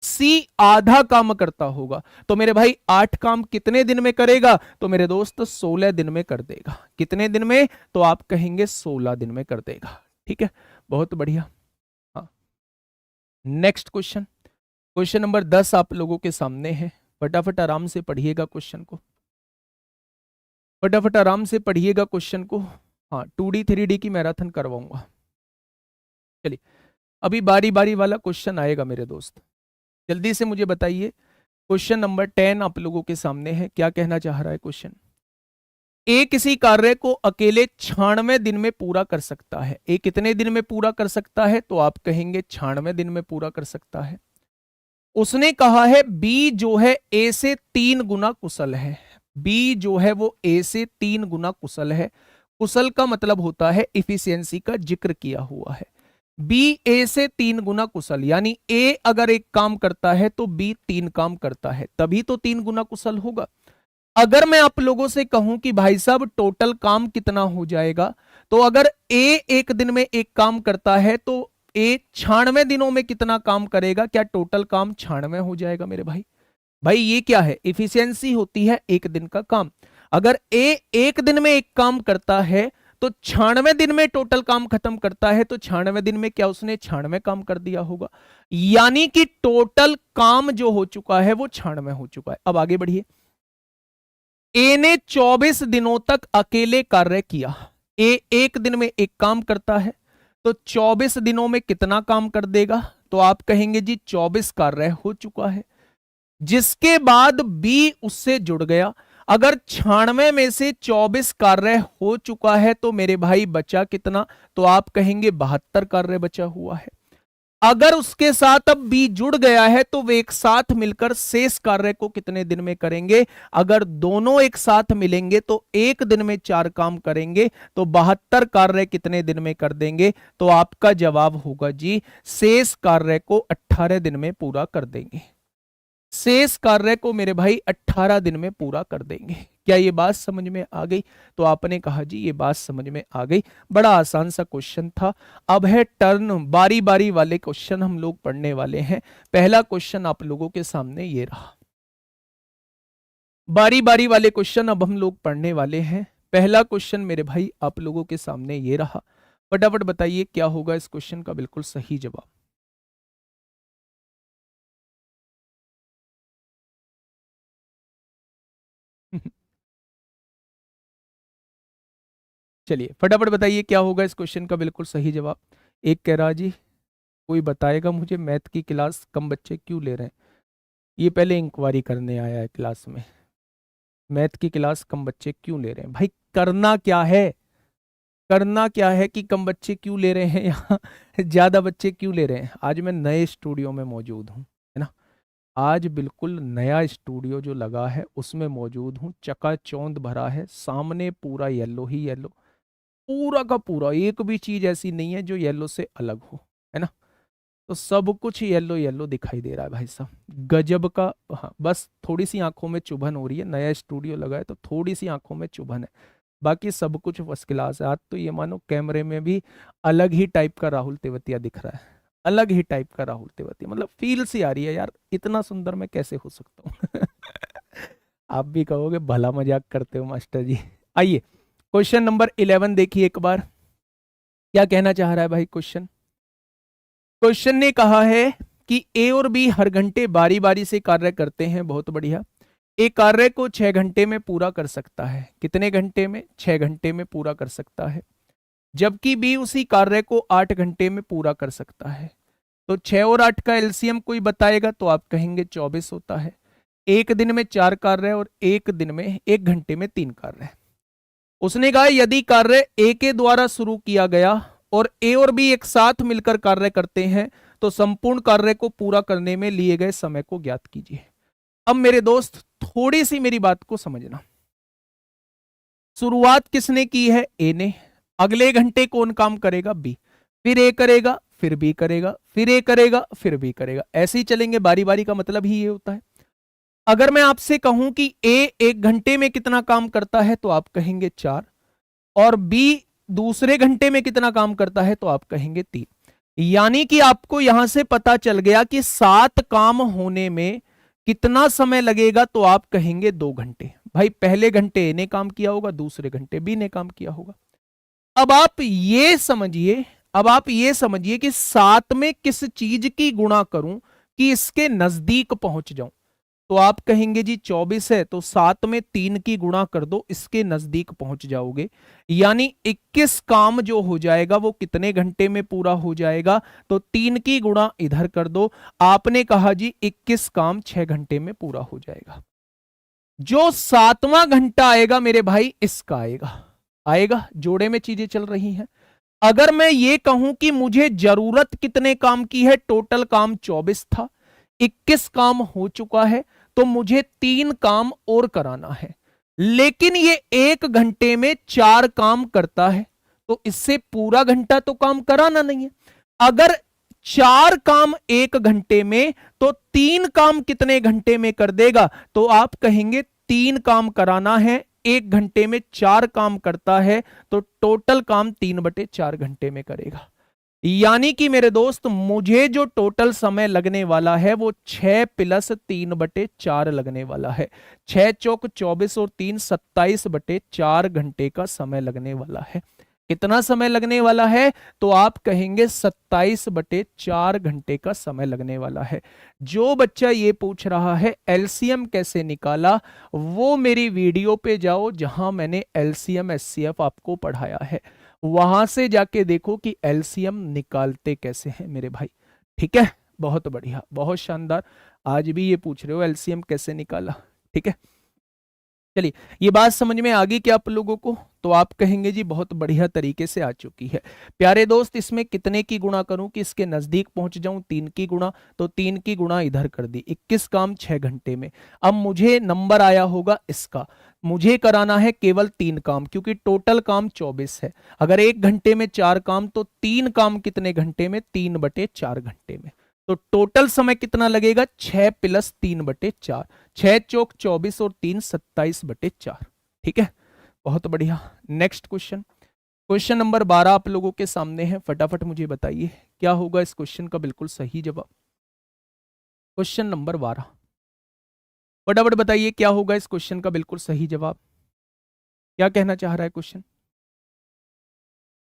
सी आधा काम करता होगा। तो मेरे भाई 8 काम कितने दिन में करेगा? तो मेरे दोस्त 16 दिन में कर देगा। कितने दिन में? तो आप कहेंगे 16 दिन में कर देगा। ठीक है, बहुत बढ़िया। हाँ, नेक्स्ट क्वेश्चन, क्वेश्चन नंबर 10 आप लोगों के सामने है। फटाफट आराम से पढ़िएगा क्वेश्चन को, फटाफट आराम से पढ़िएगा क्वेश्चन को। हाँ, 2D 3D की मैराथन करवाऊंगा। चलिए, अभी बारी बारी वाला क्वेश्चन आएगा मेरे दोस्त, जल्दी से मुझे बताइए। क्वेश्चन नंबर 10 आप लोगों के सामने है। क्या कहना चाह रहा है क्वेश्चन? ए किसी कार्य को अकेले 96 दिन में पूरा कर सकता है। ए कितने दिन में पूरा कर सकता है? तो आप कहेंगे 96 दिन में पूरा कर सकता है। उसने कहा है बी जो है ए से 3 गुना कुशल है। बी जो है वो ए से 3 गुना कुशल है। कुशल का मतलब होता है इफिशियंसी का जिक्र किया हुआ है। बी ए से 3 गुना कुशल, यानी ए अगर एक काम करता है तो बी 3 काम करता है, तभी तो 3 गुना कुशल होगा। अगर मैं आप लोगों से कहूं कि भाई साहब टोटल काम कितना हो जाएगा, तो अगर ए एक दिन में एक काम करता है तो ए 96 दिनों में कितना काम करेगा? क्या टोटल काम 96 हो जाएगा मेरे भाई? भाई ये क्या है? इफिशियंसी होती है एक दिन का काम। अगर ए एक दिन में एक काम करता है तो 96 दिन में टोटल काम खत्म करता है, तो 96 दिन में क्या उसने 96 काम कर दिया होगा? यानी कि टोटल काम जो हो चुका है वो 96 हो चुका है। अब आगे बढ़िए। ए ने 24 दिनों तक अकेले कार्य किया। ए एक दिन में एक काम करता है, तो 24 दिनों में कितना काम कर देगा? तो आप कहेंगे जी 24 कार्य हो चुका है। जिसके बाद बी उससे जुड़ गया। अगर 96 में से 24 कार्य हो चुका है तो मेरे भाई बचा कितना? तो आप कहेंगे 72 कार्य बचा हुआ है। अगर उसके साथ अब बी जुड़ गया है तो वे एक साथ मिलकर शेष कार्य को कितने दिन में करेंगे? अगर दोनों एक साथ मिलेंगे तो एक दिन में 4 काम करेंगे, तो 72 कार्य कितने दिन में कर देंगे? तो आपका जवाब होगा जी शेष कार्य को 18 दिन में पूरा कर देंगे। शेष कार्य को मेरे भाई 18 दिन में पूरा कर देंगे। क्या ये बात समझ में आ गई? तो आपने कहा जी ये बात समझ में आ गई। बड़ा आसान सा क्वेश्चन था। अब है टर्न, बारी बारी वाले क्वेश्चन हम लोग पढ़ने वाले हैं। पहला क्वेश्चन आप लोगों के सामने ये रहा। बारी बारी वाले क्वेश्चन अब हम लोग पढ़ने वाले हैं। पहला क्वेश्चन मेरे भाई आप लोगों के सामने ये रहा। फटाफट बताइए क्या होगा इस क्वेश्चन का बिल्कुल सही जवाब। चलिए फटाफट बताइए क्या होगा इस क्वेश्चन का बिल्कुल सही जवाब। एक कह रहा जी कोई बताएगा मुझे मैथ की क्लास कम बच्चे क्यों ले रहे हैं? ये पहले इंक्वायरी करने आया है क्लास में, मैथ की क्लास कम बच्चे क्यों ले रहे हैं? भाई करना क्या है? करना क्या है कि कम बच्चे क्यों ले रहे हैं यहाँ ज्यादा बच्चे क्यों ले रहे हैं? आज मैं नए स्टूडियो में मौजूद हूँ, है ना। आज बिल्कुल नया स्टूडियो जो लगा है उसमें मौजूद हूँ। चकाचौंध भरा है, सामने पूरा येलो ही येलो। पूरा का पूरा एक भी चीज ऐसी नहीं है जो येलो से अलग हो, है ना। तो सब कुछ येलो येलो दिखाई दे रहा है भाई साहब, गजब का। हाँ, बस थोड़ी सी आंखों में चुभन हो रही है, नया स्टूडियो लगा है तो थोड़ी सी आंखों में चुभन है, बाकी सब कुछ फर्स्ट क्लास है। आज तो ये मानो कैमरे में भी अलग ही टाइप का राहुल तेवतिया दिख रहा है, अलग ही टाइप का राहुल तेवतिया, मतलब फील सी आ रही है यार, इतना सुंदर मैं कैसे हो सकता हूँ। आप भी कहोगे भला मजाक करते हो मास्टर जी। आइए क्वेश्चन नंबर 11 देखिए एक बार, क्या कहना चाह रहा है भाई क्वेश्चन। क्वेश्चन ने कहा है कि ए और बी हर घंटे बारी बारी से कार्य करते हैं, बहुत बढ़िया। ए कार्य को 6 घंटे में पूरा कर सकता है, कितने घंटे में, 6 घंटे में पूरा कर सकता है। जबकि बी उसी कार्य को 8 घंटे में पूरा कर सकता है। तो 6 और 8 का एलसीएम कोई बताएगा तो आप कहेंगे 24 होता है। एक दिन में 4 कार्य और एक दिन में 1 घंटे में 3 कार्य। उसने कहा यदि कार्य ए के द्वारा शुरू किया गया और ए और बी एक साथ मिलकर कार्य करते हैं तो संपूर्ण कार्य को पूरा करने में लिए गए समय को ज्ञात कीजिए। अब मेरे दोस्त थोड़ी सी मेरी बात को समझना, शुरुआत किसने की है, ए ने। अगले घंटे कौन काम करेगा, बी। फिर ए करेगा, फिर बी करेगा, फिर ए करेगा, फिर बी करेगा, ऐसे ही चलेंगे बारी बारी, का मतलब ही ये होता है। अगर मैं आपसे कहूं कि ए 1 घंटे में कितना काम करता है तो आप कहेंगे 4, और बी दूसरे घंटे में कितना काम करता है तो आप कहेंगे 3। यानी कि आपको यहां से पता चल गया कि 7 काम होने में कितना समय लगेगा तो आप कहेंगे 2 घंटे। भाई पहले घंटे ए ने काम किया होगा, दूसरे घंटे बी ने काम किया होगा। अब आप ये समझिए, अब आप ये समझिए कि 7 में किस चीज की गुणा करूं कि इसके नजदीक पहुंच जाऊं। तो आप कहेंगे जी 24 है तो 7 में 3 की गुणा कर दो, इसके नजदीक पहुंच जाओगे। यानी 21 काम जो हो जाएगा वो कितने घंटे में पूरा हो जाएगा, तो 3 की गुणा इधर कर दो। आपने कहा जी 21 काम 6 घंटे में पूरा हो जाएगा। जो 7वां घंटा आएगा मेरे भाई इसका आएगा, आएगा, जोड़े में चीजें चल रही हैं। अगर मैं ये कहूं कि मुझे जरूरत कितने काम की है, टोटल काम 24 था, 21 काम हो चुका है, तो मुझे 3 काम और कराना है। लेकिन ये 1 घंटे में 4 काम करता है, तो इससे पूरा घंटा तो काम कराना नहीं है। अगर 4 काम 1 घंटे में, तो 3 काम कितने घंटे में कर देगा, तो आप कहेंगे 3 काम कराना है, 1 घंटे में 4 काम करता है, तो टोटल काम 3/4 घंटे में करेगा। यानी कि मेरे दोस्त मुझे जो टोटल समय लगने वाला है वो 6 + 3/4 लगने वाला है। 6 चौक 24 और 3 27/4 घंटे का समय लगने वाला है। कितना समय लगने वाला है, तो आप कहेंगे 27/4 घंटे का समय लगने वाला है। जो बच्चा ये पूछ रहा है एलसीएम कैसे निकाला, वो मेरी वीडियो पे जाओ जहां मैंने एलसीएम एचसीएफ आपको पढ़ाया है, वहां से जाके देखो कि एलसीएम निकालते कैसे हैं मेरे भाई। ठीक है, बहुत बढ़िया, बहुत शानदार। आज भी ये पूछ रहे हो एलसीएम कैसे निकाला, ठीक है। चलिए ये बात समझ में आ गई क्या आप लोगों को, तो आप कहेंगे जी बहुत बढ़िया तरीके से आ चुकी है। प्यारे दोस्त इसमें कितने की गुणा करूं कि इसके नजदीक पहुंच जाऊं, 3 की गुणा, तो 3 की गुणा इधर कर दी, 21 काम 6 घंटे में। अब मुझे नंबर आया होगा इसका, मुझे कराना है केवल 3 काम, क्योंकि टोटल काम 24 है। अगर 1 घंटे में 4 काम, तो 3 काम कितने घंटे में, 3/4 घंटे में। तो टोटल समय कितना लगेगा, 6 + 3/4, 6 चौक 24 और 3 27/4। ठीक है, बहुत बढ़िया। नेक्स्ट क्वेश्चन, क्वेश्चन नंबर 12 आप लोगों के सामने है, फटाफट मुझे बताइए क्या होगा इस क्वेश्चन का बिल्कुल सही जवाब। क्वेश्चन नंबर 12, फटाफट बताइए क्या होगा इस क्वेश्चन का बिल्कुल सही जवाब। क्या कहना चाह रहा है क्वेश्चन।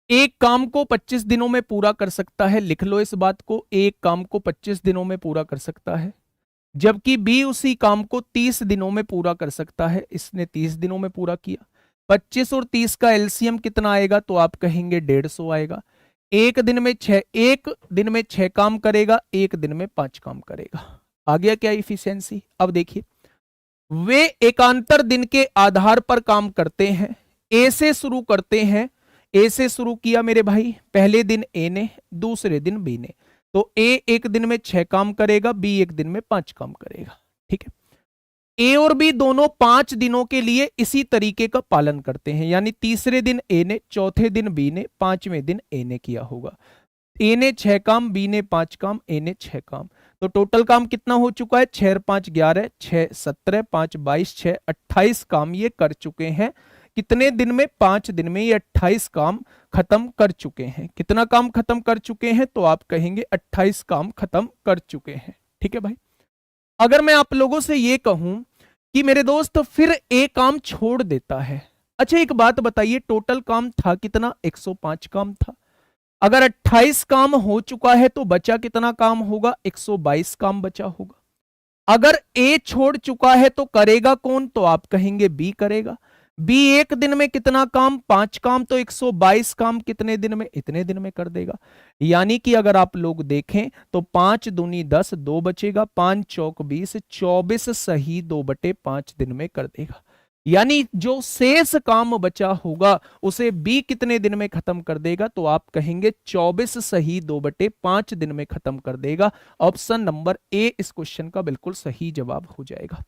एक काम को 25 दिनों में पूरा कर सकता है, लिख लो इस बात को, एक काम को 25 दिनों में पूरा कर सकता है, जबकि बी उसी काम को 30 दिनों में पूरा कर सकता है। इसने 30 दिनों में पूरा किया। 25 और 30 का एलसीएम कितना आएगा, तो आप कहेंगे 150 आएगा। एक दिन में 6 काम करेगा, एक दिन में 5 काम करेगा। आ गया क्या इफिशियंसी। अब देखिए वे एकांतर दिन के आधार पर काम करते हैं। ए से शुरू करते हैं, ए से शुरू किया मेरे भाई, पहले दिन ए ने, दूसरे दिन बी ने, तो ए एक दिन में 6 काम करेगा, बी एक दिन में 5 काम करेगा। ठीक है, ए और बी दोनों 5 दिनों के लिए इसी तरीके का पालन करते हैं, यानी तीसरे दिन ए ने, चौथे दिन बी ने, पांचवें दिन ए ने किया होगा। ए ने 6 काम, बी ने 5 काम, ए ने 6 काम। तो टोटल काम कितना हो चुका है? 6 और 5 11, 6 17, 5 22, 6 28 काम ये कर चुके हैं। कितने दिन में? 5 दिन में ये 28 काम खत्म कर चुके हैं। कितना काम खत्म कर चुके हैं? तो आप कहेंगे 28 काम खत्म कर चुके हैं। ठीक है भाई। अगर मैं आप लोगों से ये कहूं कि मेरे दोस्त फिर ए काम छोड़ देता है, अच्छा एक बात बताइए, टोटल काम था कितना? 105 काम था। अगर 28 काम हो चुका है तो बचा कितना काम होगा? 122 काम बचा होगा। अगर ए छोड़ चुका है तो करेगा कौन? तो आप कहेंगे बी करेगा। बी एक दिन में कितना काम? 5 काम, तो 122 काम कितने दिन में? इतने दिन में कर देगा। यानी कि अगर आप लोग देखें तो 5 दूनी 10, 2 बचेगा, 5 चौक 20, 24 सही 2/5 दिन में कर देगा। यानी जो शेष काम बचा होगा उसे बी कितने दिन में खत्म कर देगा? तो आप कहेंगे 24 सही 2/5 दिन में खत्म कर देगा। ऑप्शन नंबर ए इस क्वेश्चन का बिल्कुल सही जवाब हो जाएगा।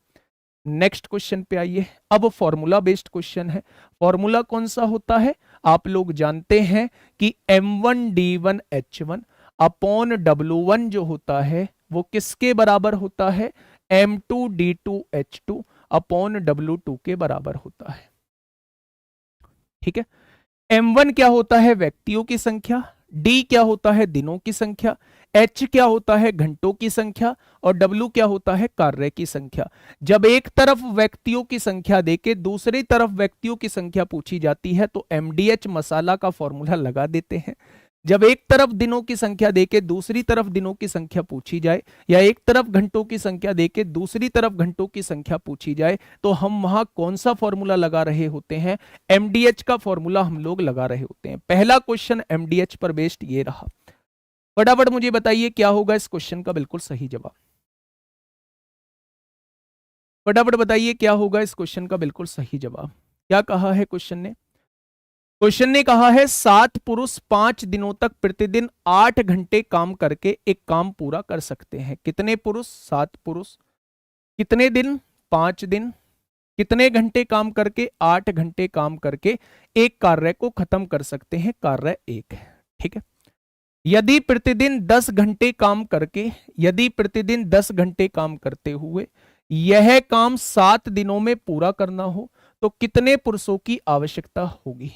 नेक्स्ट क्वेश्चन पे आइए। अब फॉर्मूला बेस्ड क्वेश्चन है। फॉर्मूला कौन सा होता है? आप लोग जानते हैं कि M1D1H1 अपॉन W1 जो होता है वो किसके बराबर होता है? M2D2H2 अपॉन W2 के बराबर होता है। ठीक है। M1 क्या होता है? व्यक्तियों की संख्या। D क्या होता है? दिनों की संख्या। H क्या होता है? घंटों की संख्या। और W क्या होता है? कार्य की संख्या। जब एक तरफ व्यक्तियों की संख्या देके दूसरी तरफ व्यक्तियों की संख्या पूछी जाती है तो MDH मसाला का फॉर्मूला लगा देते हैं। जब एक तरफ दिनों की संख्या देके दूसरी तरफ दिनों की संख्या पूछी जाए, या एक तरफ घंटों की संख्या देके दूसरी तरफ घंटों की संख्या पूछी जाए, तो हम वहां कौन सा फॉर्मूला लगा रहे होते हैं? MDH का फॉर्मूला हम लोग लगा रहे होते हैं। पहला क्वेश्चन MDH पर बेस्ड ये रहा। फटाफट मुझे बताइए क्या होगा इस क्वेश्चन का बिल्कुल सही जवाब। फटाफट बताइए क्या होगा इस क्वेश्चन का बिल्कुल सही जवाब। क्या कहा है क्वेश्चन ने? क्वेश्चन ने कहा है 7 पुरुष 5 दिनों तक प्रतिदिन 8 घंटे काम करके एक काम पूरा कर सकते हैं। कितने पुरुष? 7 पुरुष। कितने दिन? 5 दिन। कितने घंटे काम करके? 8 घंटे काम करके एक कार्य को खत्म कर सकते हैं। कार्य एक है। ठीक है। यदि प्रतिदिन 10 घंटे काम करके, यदि प्रतिदिन 10 घंटे काम करते हुए यह काम 7 दिनों में पूरा करना हो तो कितने पुरुषों की आवश्यकता होगी?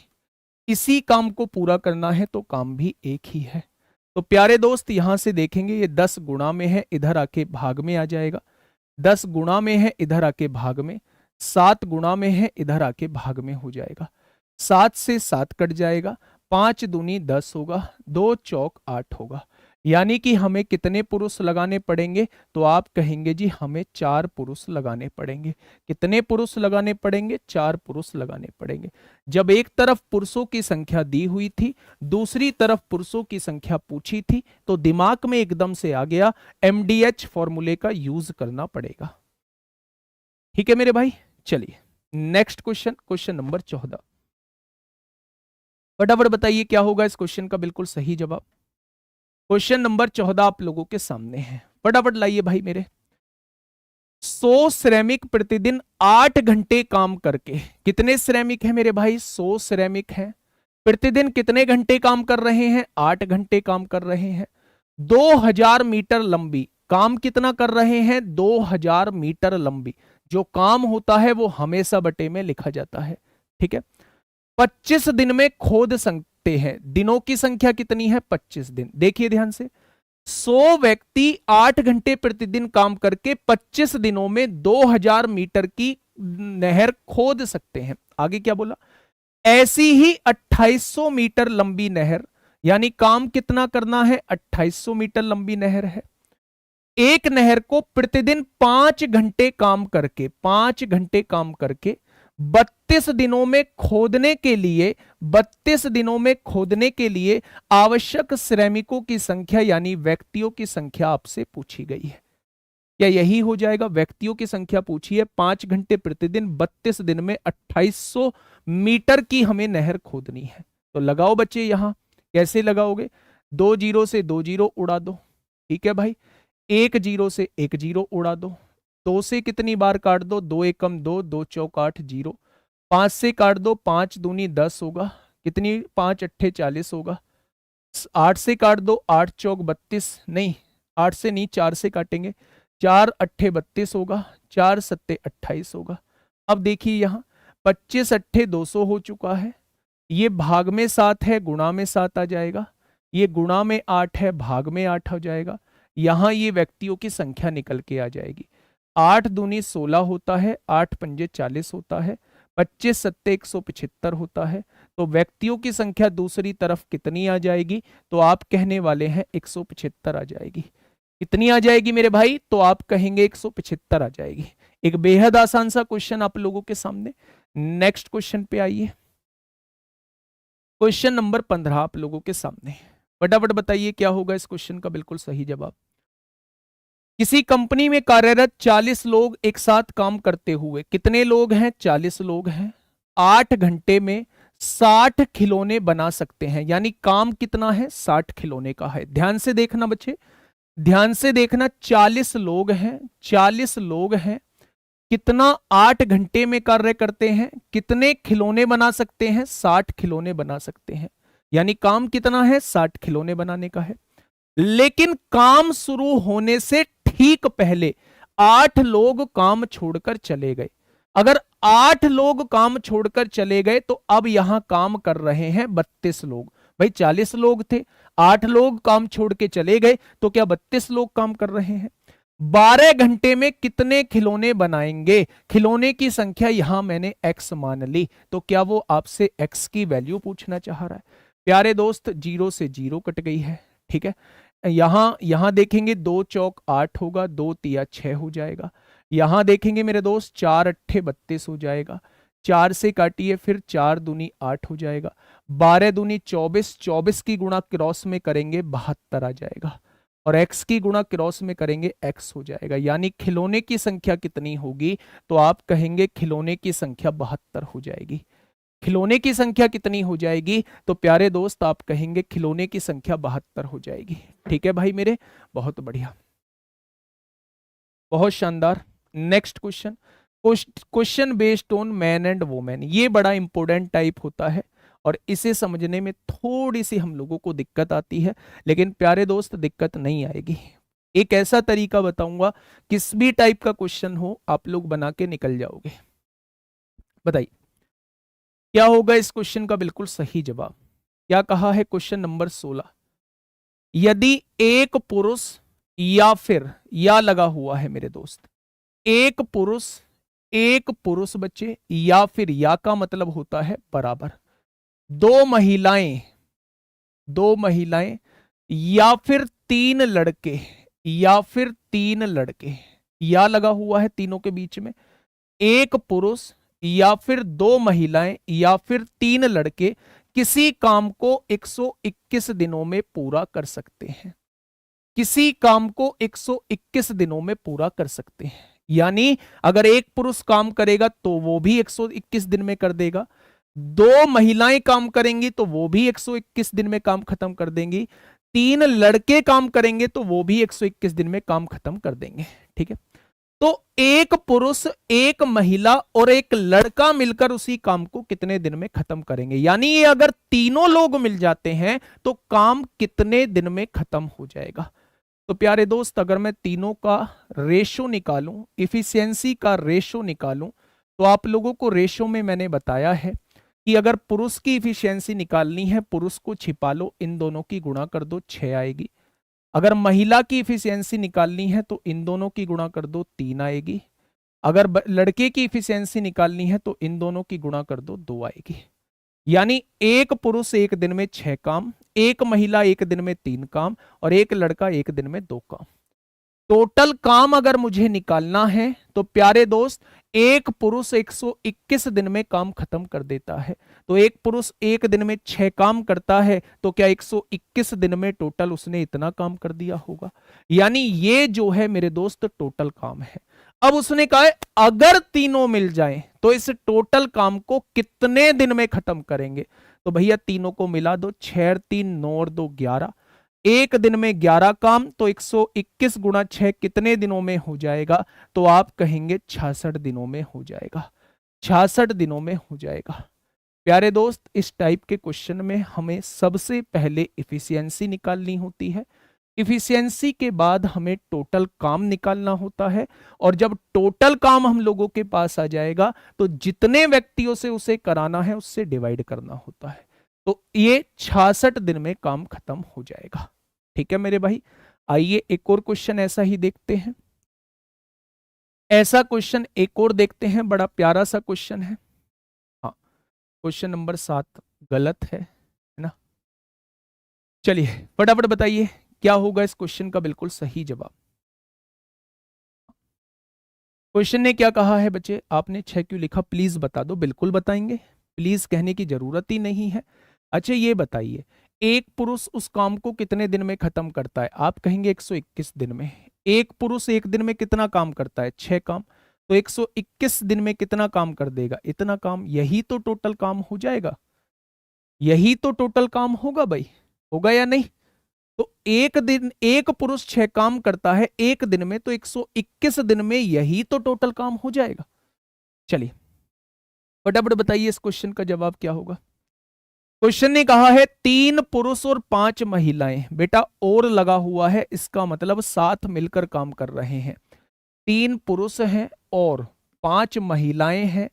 इसी काम को पूरा करना है तो काम भी एक ही है। तो प्यारे दोस्त यहां से देखेंगे ये 10 गुणा में है, इधर आके भाग में आ जाएगा। 10 गुणा में है, इधर आके भाग में। 7 गुणा में है, इधर आके भाग में हो जाएगा। 7 से 7 कट जाएगा। 5 दूनी 10 होगा, 2 चौक 8 होगा। यानी कि हमें कितने पुरुष लगाने पड़ेंगे? तो आप कहेंगे जी हमें 4 पुरुष लगाने पड़ेंगे। कितने पुरुष लगाने पड़ेंगे? 4 पुरुष लगाने पड़ेंगे। जब एक तरफ पुरुषों की संख्या दी हुई थी, दूसरी तरफ पुरुषों की संख्या पूछी थी, तो दिमाग में एकदम से आ गया MDH फॉर्मूले का यूज करना पड़ेगा। ठीक है मेरे भाई, चलिए नेक्स्ट क्वेश्चन, क्वेश्चन नंबर 14। फटाफट बताइए क्या होगा इस क्वेश्चन का बिल्कुल सही जवाब। क्वेश्चन नंबर 14 आप लोगों के सामने है, फटाफट लाइए भाई मेरे। 100 श्रमिक प्रतिदिन 8 घंटे काम करके, कितने श्रमिक हैं मेरे भाई? 100 श्रमिक हैं। प्रतिदिन कितने घंटे काम कर रहे हैं? 8 घंटे काम कर रहे हैं। 2000 मीटर लंबी, काम कितना कर रहे हैं? 2000 मीटर लंबी। जो काम होता है वो हमेशा बटे में लिखा जाता है। ठीक है। 25 दिन में खोद सकते हैं। दिनों की संख्या कितनी है? 25 दिन। देखिए ध्यान से, 100 व्यक्ति 8 घंटे प्रतिदिन काम करके 25 दिनों में 2000 मीटर की नहर खोद सकते हैं। आगे क्या बोला? ऐसी ही 2800 मीटर लंबी नहर, यानी काम कितना करना है? 2800 मीटर लंबी नहर है। एक नहर को प्रतिदिन 5 घंटे काम करके, 5 घंटे काम करके 32 दिनों में खोदने के लिए, 32 दिनों में खोदने के लिए आवश्यक श्रमिकों की संख्या यानी व्यक्तियों की संख्या आपसे पूछी गई है। क्या यही हो जाएगा? व्यक्तियों की संख्या पूछी है, 5 घंटे प्रतिदिन 32 दिन में 2800 मीटर की हमें नहर खोदनी है। तो लगाओ बच्चे, यहां कैसे लगाओगे? 2 जीरो से 2 जीरो उड़ा दो। ठीक है भाई। 1 जीरो से 1 जीरो उड़ा दो। 2 से कितनी बार काट दो, 2 एकम 2, 2 चौक 8, 0। 5 से काट दो, 5 दूनी 10 होगा, कितनी 5 अट्ठे 40 होगा। 8 से काट दो, 8 चौक 32, नहीं 8 से नहीं 4 से काटेंगे, 4 अट्ठे 32 होगा, 4 सत्ते 28 होगा। अब देखिए यहाँ 25 अट्ठे 200 हो चुका है, ये भाग में 7 है, गुणा में 7 आ जाएगा, ये गुणा में 8 है, भाग में 8 हो जाएगा। यहां ये व्यक्तियों की संख्या निकल के आ जाएगी। 8 दूनी 16 होता है, 8 पंजे 40 होता है, 25 सत्ते 175 होता है। तो व्यक्तियों की संख्या दूसरी तरफ कितनी आ जाएगी, तो आप कहने वाले हैं 175 आ जाएगी। कितनी आ जाएगी मेरे भाई, तो आप कहेंगे 175 आ जाएगी। एक बेहद आसान सा क्वेश्चन आप लोगों के सामने। नेक्स्ट क्वेश्चन पे आइए, क्वेश्चन नंबर 15 आप लोगों के सामने। फटाफट बताइए क्या होगा इस क्वेश्चन का बिल्कुल सही जवाब। किसी कंपनी में कार्यरत 40 लोग एक साथ काम करते हुए, कितने लोग हैं, 40 लोग हैं, 8 घंटे में 60 खिलौने बना सकते हैं। यानी काम कितना है, 60 खिलौने का है। ध्यान से देखना बच्चे, ध्यान से देखना, 40 लोग हैं, 40 लोग हैं, कितना 8 घंटे में कार्य करते हैं, कितने खिलौने बना सकते हैं, 60 खिलौने बना सकते हैं। यानी काम कितना है, 60 खिलौने बनाने का है। लेकिन काम शुरू होने से ठीक पहले 8 लोग काम छोड़कर चले गए। अगर 8 लोग काम छोड़कर चले गए तो अब यहां काम कर रहे हैं 32 लोग। भाई 40 लोग थे, 8 लोग काम छोड़ के चले गए, तो क्या 32 लोग काम कर रहे हैं। 12 घंटे में कितने खिलौने बनाएंगे, खिलौने की संख्या यहां मैंने x मान ली, तो क्या वो आपसे x की वैल्यू पूछना चाह रहा है। प्यारे दोस्त 0 से 0 कट गई है, ठीक है। यहां देखेंगे 2 चौक 8 होगा, 2 तिया 6 हो जाएगा। यहां देखेंगे मेरे दोस्त 4 अट्ठे 32 हो जाएगा, 4 से काटिए फिर 4 दूनी 8 हो जाएगा, 12 दूनी 24, 24 की गुणा क्रॉस में करेंगे 72 आ जाएगा, और x की गुणा क्रॉस में करेंगे x हो जाएगा। यानी खिलौने की संख्या कितनी होगी, तो आप कहेंगे खिलौने की संख्या 72 हो जाएगी। खिलौने की संख्या कितनी हो जाएगी, तो प्यारे दोस्त आप कहेंगे खिलौने की संख्या 72 हो जाएगी। ठीक है भाई मेरे, बहुत बढ़िया, बहुत शानदार। Next question, question based on man and women. ये बड़ा इंपॉर्टेंट टाइप होता है और इसे समझने में थोड़ी सी हम लोगों को दिक्कत आती है, लेकिन प्यारे दोस्त दिक्कत नहीं आएगी। एक ऐसा तरीका बताऊंगा, किस भी टाइप का क्वेश्चन हो आप लोग बना के निकल जाओगे। बताइए क्या होगा इस क्वेश्चन का बिल्कुल सही जवाब। क्या कहा है क्वेश्चन नंबर 16, यदि एक पुरुष या फिर, या लगा हुआ है मेरे दोस्त, एक पुरुष बच्चे, या फिर या का मतलब होता है बराबर, दो महिलाएं या फिर 3 लड़के, या फिर 3 लड़के, या लगा हुआ है तीनों के बीच में, एक पुरुष या फिर 2 महिलाएं या फिर 3 लड़के किसी काम को 121 दिनों में पूरा कर सकते हैं। किसी काम को 121 दिनों में पूरा कर सकते हैं। यानी अगर एक पुरुष काम करेगा तो वो भी 121 दिन में कर देगा, 2 महिलाएं काम करेंगी तो वो भी 121 दिन में काम खत्म कर देंगी, 3 लड़के काम करेंगे तो वो भी 121 दिन में काम खत्म कर देंगे। ठीक है, तो एक पुरुष, एक महिला और एक लड़का मिलकर उसी काम को कितने दिन में खत्म करेंगे। यानी ये अगर तीनों लोग मिल जाते हैं तो काम कितने दिन में खत्म हो जाएगा। तो प्यारे दोस्त अगर मैं तीनों का रेशो निकालूं, इफिशियंसी का रेशो निकालूं, तो आप लोगों को रेशो में मैंने बताया है कि अगर पुरुष की इफिशियंसी निकालनी है, पुरुष को छिपा लो, इन दोनों की गुणा कर दो 6 आएगी। अगर महिला की इफिशियंसी निकालनी है तो इन दोनों की गुणा कर दो 3 आएगी। अगर लड़के की इफिशियंसी निकालनी है तो इन दोनों की गुणा कर दो 2 आएगी। यानी एक पुरुष एक दिन में 6 काम, एक महिला एक दिन में 3 काम और एक लड़का एक दिन में 2 काम। टोटल काम अगर मुझे निकालना है तो प्यारे दोस्त एक पुरुष 121 दिन में काम खत्म कर देता है। तो एक पुरुष एक दिन में 6 काम करता है, तो क्या 121 दिन में टोटल उसने इतना काम कर दिया होगा। यानी ये जो है मेरे दोस्त टोटल काम है। अब उसने कहा है अगर तीनों मिल जाएं तो इस टोटल काम को कितने दिन में खत्म करेंगे। तो भैया तीनों को मिला दो, 6 3 9 और 2 11, एक दिन में 11 काम, तो 121 गुणा 6 कितने दिनों में हो जाएगा? तो आप कहेंगे 66 दिनों में हो जाएगा, 66 दिनों में हो जाएगा। प्यारे दोस्त, इस टाइप के क्वेश्चन में हमें सबसे पहले इफिशियंसी निकालनी होती है, इफिशियंसी के बाद हमें टोटल काम निकालना होता है, और जब टोटल काम हम लोगों के पास आ जाएगा तो जितने व्यक्तियों से उसे कराना है उससे डिवाइड करना होता है। तो ये 66 दिन में काम खत्म हो जाएगा। ठीक है मेरे भाई, आइए एक और क्वेश्चन ऐसा ही देखते हैं। ऐसा क्वेश्चन एक और देखते हैं, बड़ा प्यारा सा क्वेश्चन है। हाँ, क्वेश्चन नंबर 7 गलत है ना? चलिए फटाफट बताइए क्या होगा इस क्वेश्चन का बिल्कुल सही जवाब। क्वेश्चन ने क्या कहा है बच्चे? आपने 6 क्यों लिखा, प्लीज बता दो। बिल्कुल बताएंगे, प्लीज कहने की जरूरत ही नहीं है। अच्छा ये बताइए, एक पुरुष उस काम को कितने दिन में खत्म करता है? आप कहेंगे 121 दिन में। एक पुरुष एक दिन में कितना काम करता है? 6 काम। तो 121 दिन में कितना काम कर देगा? इतना काम। यही तो टोटल काम हो जाएगा, यही तो टोटल काम होगा भाई, होगा या नहीं? तो एक दिन एक पुरुष 6 काम करता है एक दिन में, तो 121 दिन में यही तो टोटल काम हो जाएगा। चलिए फटाफट बताइए इस क्वेश्चन का जवाब क्या होगा। क्वेश्चन ने कहा है 3 पुरुष और 5 महिलाएं। बेटा और लगा हुआ है, इसका मतलब साथ मिलकर काम कर रहे हैं। 3 पुरुष हैं और 5 महिलाएं हैं।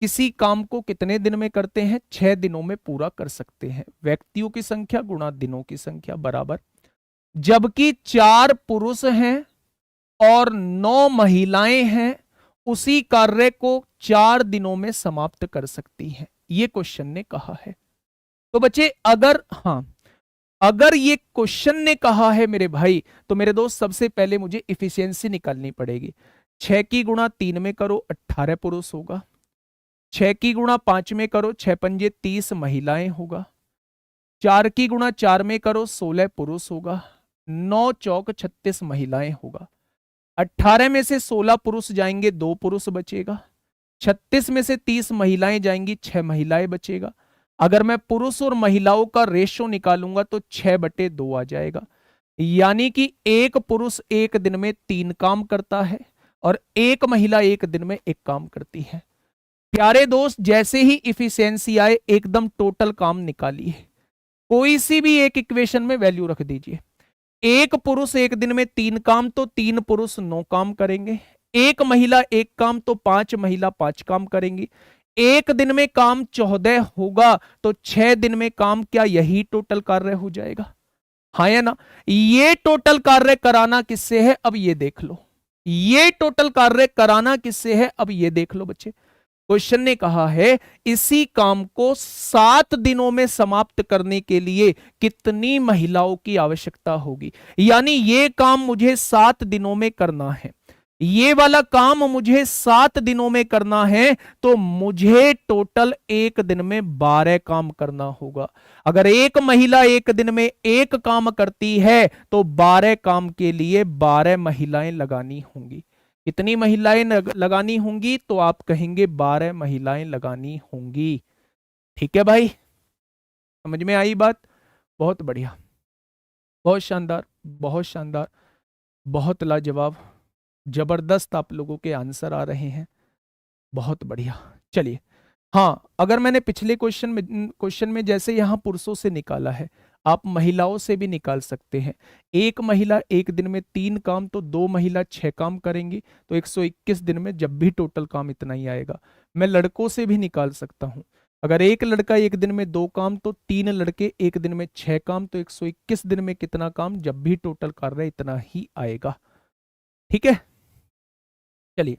किसी काम को कितने दिन में करते हैं? 6 दिनों में पूरा कर सकते हैं। व्यक्तियों की संख्या गुणा दिनों की संख्या बराबर। जबकि 4 पुरुष हैं और 9 महिलाएं हैं, उसी कार्य को 4 दिनों में समाप्त कर सकती हैं, ये क्वेश्चन ने कहा है। तो बच्चे अगर अगर ये क्वेश्चन ने कहा है मेरे भाई, तो मेरे दोस्त सबसे पहले मुझे इफिशियंसी निकालनी पड़ेगी। 6 की गुणा 3 में करो, 18 पुरुष होगा। 6 की गुणा 5 में करो, 6 पंजे 30 महिलाएं होगा। 4 की गुणा 4 में करो, 16 पुरुष होगा। 9 चौक 36 महिलाएं होगा। 18 में से 16 पुरुष जाएंगे, 2 पुरुष बचेगा। 36 में से 30 महिलाएं जाएंगी, 6 महिलाएं बचेगा। अगर मैं पुरुष और महिलाओं का रेशो निकालूंगा तो 6/2 आ जाएगा। यानी कि एक पुरुष एक दिन में 3 काम करता है और एक महिला एक दिन में 1 काम करती है। प्यारे दोस्त, जैसे ही इफिशियंसी आए एकदम टोटल काम निकालिए। कोई सी भी एक इक्वेशन में वैल्यू रख दीजिए। एक पुरुष एक दिन में 3 काम, तो 3 पुरुष 9 काम करेंगे। एक महिला 1 काम, तो 5 महिला 5 काम करेंगी। एक दिन में काम 14 होगा, तो 6 दिन में काम, क्या यही टोटल कार्य हो जाएगा? हाँ या ना? ये टोटल कार्य कराना किससे है? अब ये देख लो। ये टोटल कार्य कराना किससे है? अब ये देख लो बच्चे। क्वेश्चन ने कहा है इसी काम को 7 दिनों में समाप्त करने के लिए कितनी महिलाओं की आवश्यकता होगी। यानी ये काम मुझे 7 दिनों में करना है, ये वाला काम मुझे 7 दिनों में करना है, तो मुझे टोटल एक दिन में 12 काम करना होगा। अगर एक महिला एक दिन में 1 काम करती है तो 12 काम के लिए 12 महिलाएं लगानी होंगी। कितनी महिलाएं लगानी होंगी? तो आप कहेंगे 12 महिलाएं लगानी होंगी। ठीक है भाई, समझ में आई बात? बहुत बढ़िया, बहुत शानदार, बहुत शानदार, बहुत लाजवाब, जबरदस्त आप लोगों के आंसर आ रहे हैं। बहुत बढ़िया। चलिए, हाँ, अगर मैंने पिछले क्वेश्चन में जैसे यहां पुरुषों से निकाला है, आप महिलाओं से भी निकाल सकते हैं। एक महिला एक दिन में 3 काम, तो 2 महिला 6 काम करेंगी, तो 121 दिन में जब भी टोटल काम इतना ही आएगा। मैं लड़कों से भी निकाल सकता हूं। अगर एक लड़का एक दिन में 2 काम, तो 3 लड़के एक दिन में 6 काम, तो 121 दिन में कितना काम, जब भी टोटल कार्य इतना ही आएगा। ठीक है, चलिए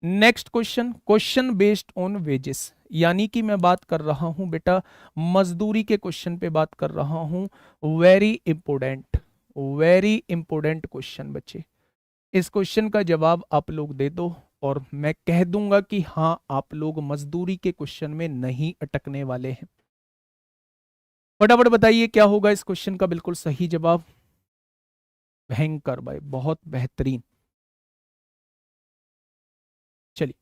next question, question based on wages. यानी कि मैं बात कर रहा हूं बेटा मजदूरी के क्वेश्चन पे बात कर रहा हूं। Very important, very important question बच्चे। इस क्वेश्चन का जवाब आप लोग दे दो और मैं कह दूंगा कि हाँ आप लोग मजदूरी के क्वेश्चन में नहीं अटकने वाले हैं। फटाफट बताइए क्या होगा इस क्वेश्चन का बिल्कुल सही जवाब। भयंकर भाई, बहुत बेहतरीन। चलिए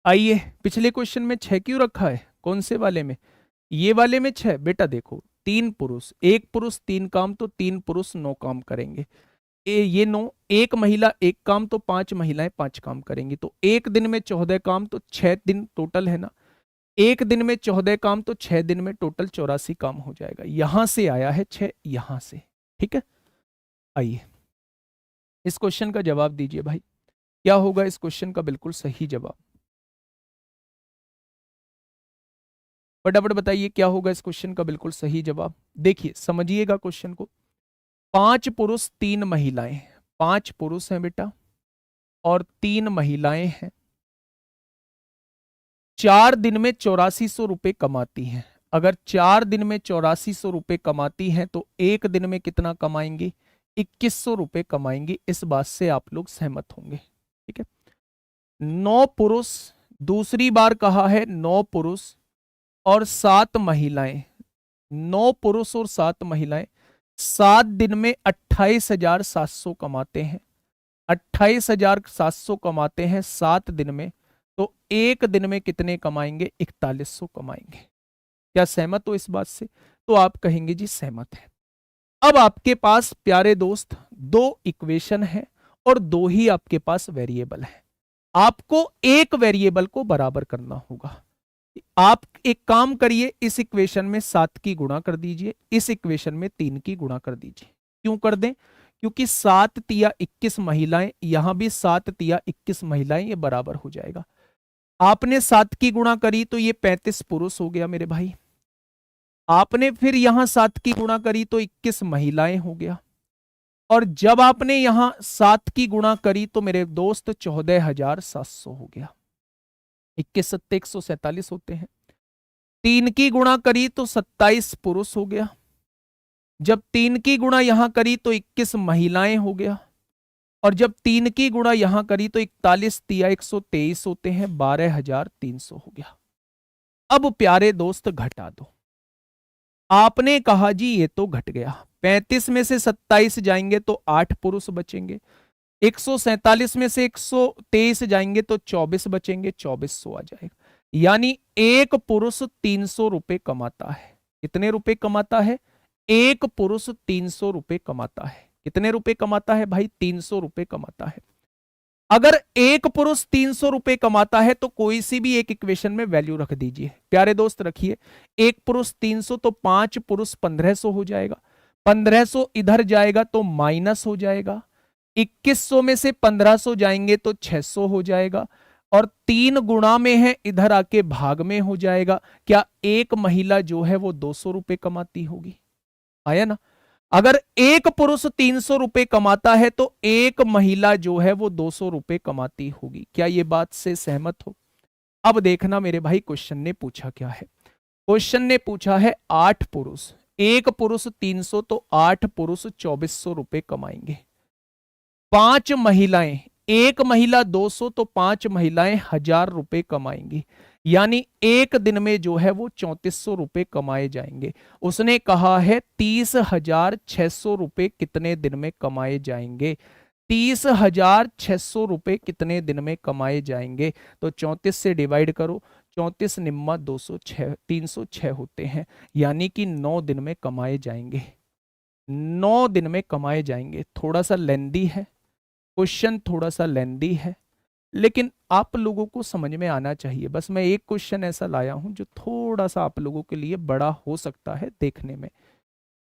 आइए, पिछले क्वेश्चन में 6 क्यों रखा है? कौन से वाले में? ये वाले में 6। बेटा देखो, तीन पुरुष, एक पुरुष तीन काम तो तीन पुरुष 9 काम करेंगे। ये 9, एक महिला एक काम तो 5 महिलाएं 5 काम करेंगी। तो एक दिन में 14 काम तो 6 दिन टोटल है ना। एक दिन में 14 काम तो 6 दिन में टोटल 84 काम हो जाएगा। यहां से आया है 6, यहां से। ठीक है, आइए इस क्वेश्चन का जवाब दीजिए भाई, क्या होगा इस क्वेश्चन का बिल्कुल सही जवाब? फटाफट बताइए क्या होगा इस क्वेश्चन का बिल्कुल सही जवाब। देखिए समझिएगा क्वेश्चन को। 5 पुरुष 3 महिलाएं, 5 पुरुष हैं बेटा और 3 महिलाएं हैं। 4 दिन में 8400 रुपए कमाती हैं। अगर 4 दिन में 8400 रुपए कमाती हैं तो एक दिन में कितना कमाएंगी? 2100 रुपए कमाएंगी। इस बात से आप लोग सहमत होंगे। ठीक है, 9 पुरुष, दूसरी बार कहा है 9 पुरुष और 7 महिलाएं। 9 पुरुष और 7 महिलाएं 7 दिन में 28,700 कमाते हैं। 28,700 कमाते हैं 7 दिन में, तो एक दिन में कितने कमाएंगे? 4100 कमाएंगे। क्या सहमत हो इस बात से? तो आप कहेंगे जी सहमत है। अब आपके पास प्यारे दोस्त 2 इक्वेशन है और 2 ही आपके पास वेरिएबल है। आपको एक वेरिएबल को बराबर करना होगा। आप एक काम करिए, इस इक्वेशन में 7 की गुणा कर दीजिए, इस इक्वेशन में 3 की गुणा कर दीजिए। क्यों कर दें? क्योंकि 7 तिया 21 महिलाएं, यहां भी 7 तिया 21 महिलाएं, ये बराबर हो जाएगा। आपने 7 की गुणा करी तो ये 35 पुरुष हो गया मेरे भाई। आपने फिर यहां 7 की गुणा करी तो 21 महिलाएं हो गया। और जब आपने यहां 7 की गुणा करी तो मेरे दोस्त 14,700 हो गया। 21 सत्ते 147 होते हैं। 3 की गुणा करी तो 27 पुरुष हो गया। जब 3 की गुणा यहां करी तो 21 महिलाएं हो गया। और जब 3 की गुणा यहां करी तो 41 तिया 123 होते हैं, 12,300 हो गया। अब प्यारे दोस्त घटा दो। आपने कहा जी ये तो घट गया, 35 में से 27 जाएंगे तो 8 पुरुष बचेंगे, 147 में से 123 जाएंगे तो 24 बचेंगे, 2400 आ जाएगा। यानी एक पुरुष 300 रुपए कमाता है। कितने रुपए कमाता है? एक पुरुष 300 रुपए कमाता है। कितने रुपए कमाता है भाई? 300 रुपए कमाता है। अगर एक पुरुष 300 रुपए कमाता है तो कोई सी भी एक इक्वेशन में वैल्यू रख दीजिए। प्यारे दोस्त रखिए, एक पुरुष 300 तो 5 पुरुष 1500 हो जाएगा। 1500 इधर जाएगा तो माइनस हो जाएगा। 2100 में से 1500 जाएंगे तो 600 हो जाएगा। और 3 गुणा में है, इधर आके भाग में हो जाएगा। क्या एक महिला जो है वो 200 रुपए कमाती होगी? आया ना? अगर एक पुरुष 300 रुपए कमाता है तो एक महिला जो है वो 200 रुपए कमाती होगी। क्या ये बात से सहमत हो? अब देखना मेरे भाई क्वेश्चन ने पूछा क्या है। क्वेश्चन ने पूछा है 8 पुरुष, एक पुरुष 300 तो 8 पुरुष 2400 रुपए कमाएंगे। 5 महिलाएं, एक महिला 200 तो 5 महिलाएं 1000 रुपए कमाएंगी। यानी एक दिन में जो है वो 3400 रुपए कमाए जाएंगे। उसने कहा है 30,600 रुपए कितने दिन में कमाए जाएंगे? 30,600 रुपए कितने दिन में कमाए जाएंगे? तो 34 से डिवाइड करो, 34 निम्मा 206, 306 होते हैं। यानी कि 9 दिन में कमाए जाएंगे। 9 दिन में कमाए जाएंगे। थोड़ा सा लेंदी है क्वेश्चन, थोड़ा सा लेंदी है, लेकिन आप लोगों को समझ में आना चाहिए। बस मैं एक क्वेश्चन ऐसा लाया हूं जो थोड़ा सा आप लोगों के लिए बड़ा हो सकता है देखने में।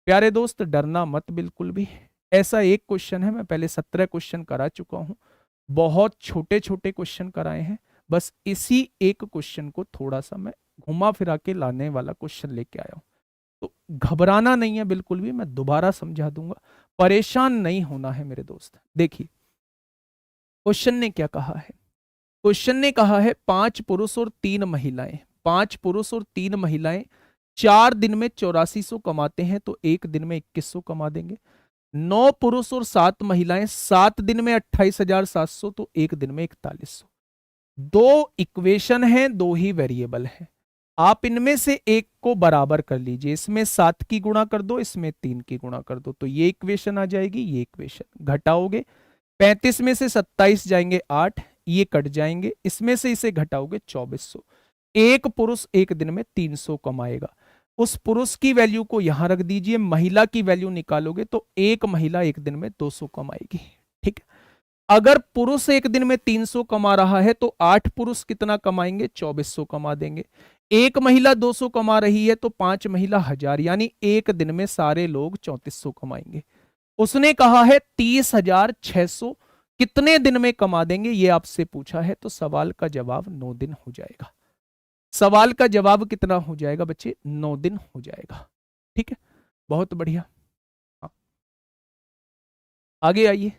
प्यारे दोस्त डरना मत बिल्कुल भी। ऐसा एक क्वेश्चन है, मैं पहले 17 क्वेश्चन करा चुका हूं, बहुत छोटे छोटे क्वेश्चन कराए हैं। बस इसी एक क्वेश्चन को थोड़ा सा मैं घुमा फिरा के लाने वाला क्वेश्चन लेके आया हूं। तो घबराना नहीं है बिल्कुल भी, मैं दोबारा समझा दूंगा, परेशान नहीं होना है मेरे दोस्त। देखिए क्वेश्चन ने क्या कहा है। क्वेश्चन ने कहा है 5 पुरुष और 3 महिलाएं, 5 पुरुष और 3 महिलाएं 4 दिन में 8400 कमाते हैं तो एक दिन में 2100 कमा देंगे। 9 पुरुष और 7 महिलाएं 7 दिन में 28,700 तो एक दिन में 4100। 2 इक्वेशन हैं, 2 ही वेरिएबल हैं। आप इनमें से एक को बराबर कर लीजिए। इसमें 7 की गुणा कर दो, इसमें 3 की गुणा कर दो, तो ये इक्वेशन आ जाएगी। ये इक्वेशन घटाओगे, 35 में से 27 जाएंगे 8, ये कट जाएंगे, इसमें से इसे घटाओगे 2400। एक पुरुष एक दिन में 300 कमाएगा। उस पुरुष की वैल्यू को यहां रख दीजिए, महिला की वैल्यू निकालोगे तो एक महिला एक दिन में 200 कमाएगी। ठीक है, अगर पुरुष एक दिन में 300 कमा रहा है तो 8 पुरुष कितना कमाएंगे? 2400 कमा देंगे। एक महिला 200 कमा रही है तो 5 महिला 1000, यानी एक दिन में सारे लोग 3400 कमाएंगे। उसने कहा है 30,600 कितने दिन में कमा देंगे, ये आपसे पूछा है, तो सवाल का जवाब 9 दिन हो जाएगा। सवाल का जवाब कितना हो जाएगा बच्चे? 9 दिन हो जाएगा। ठीक है, बहुत बढ़िया। हाँ, आगे आइए।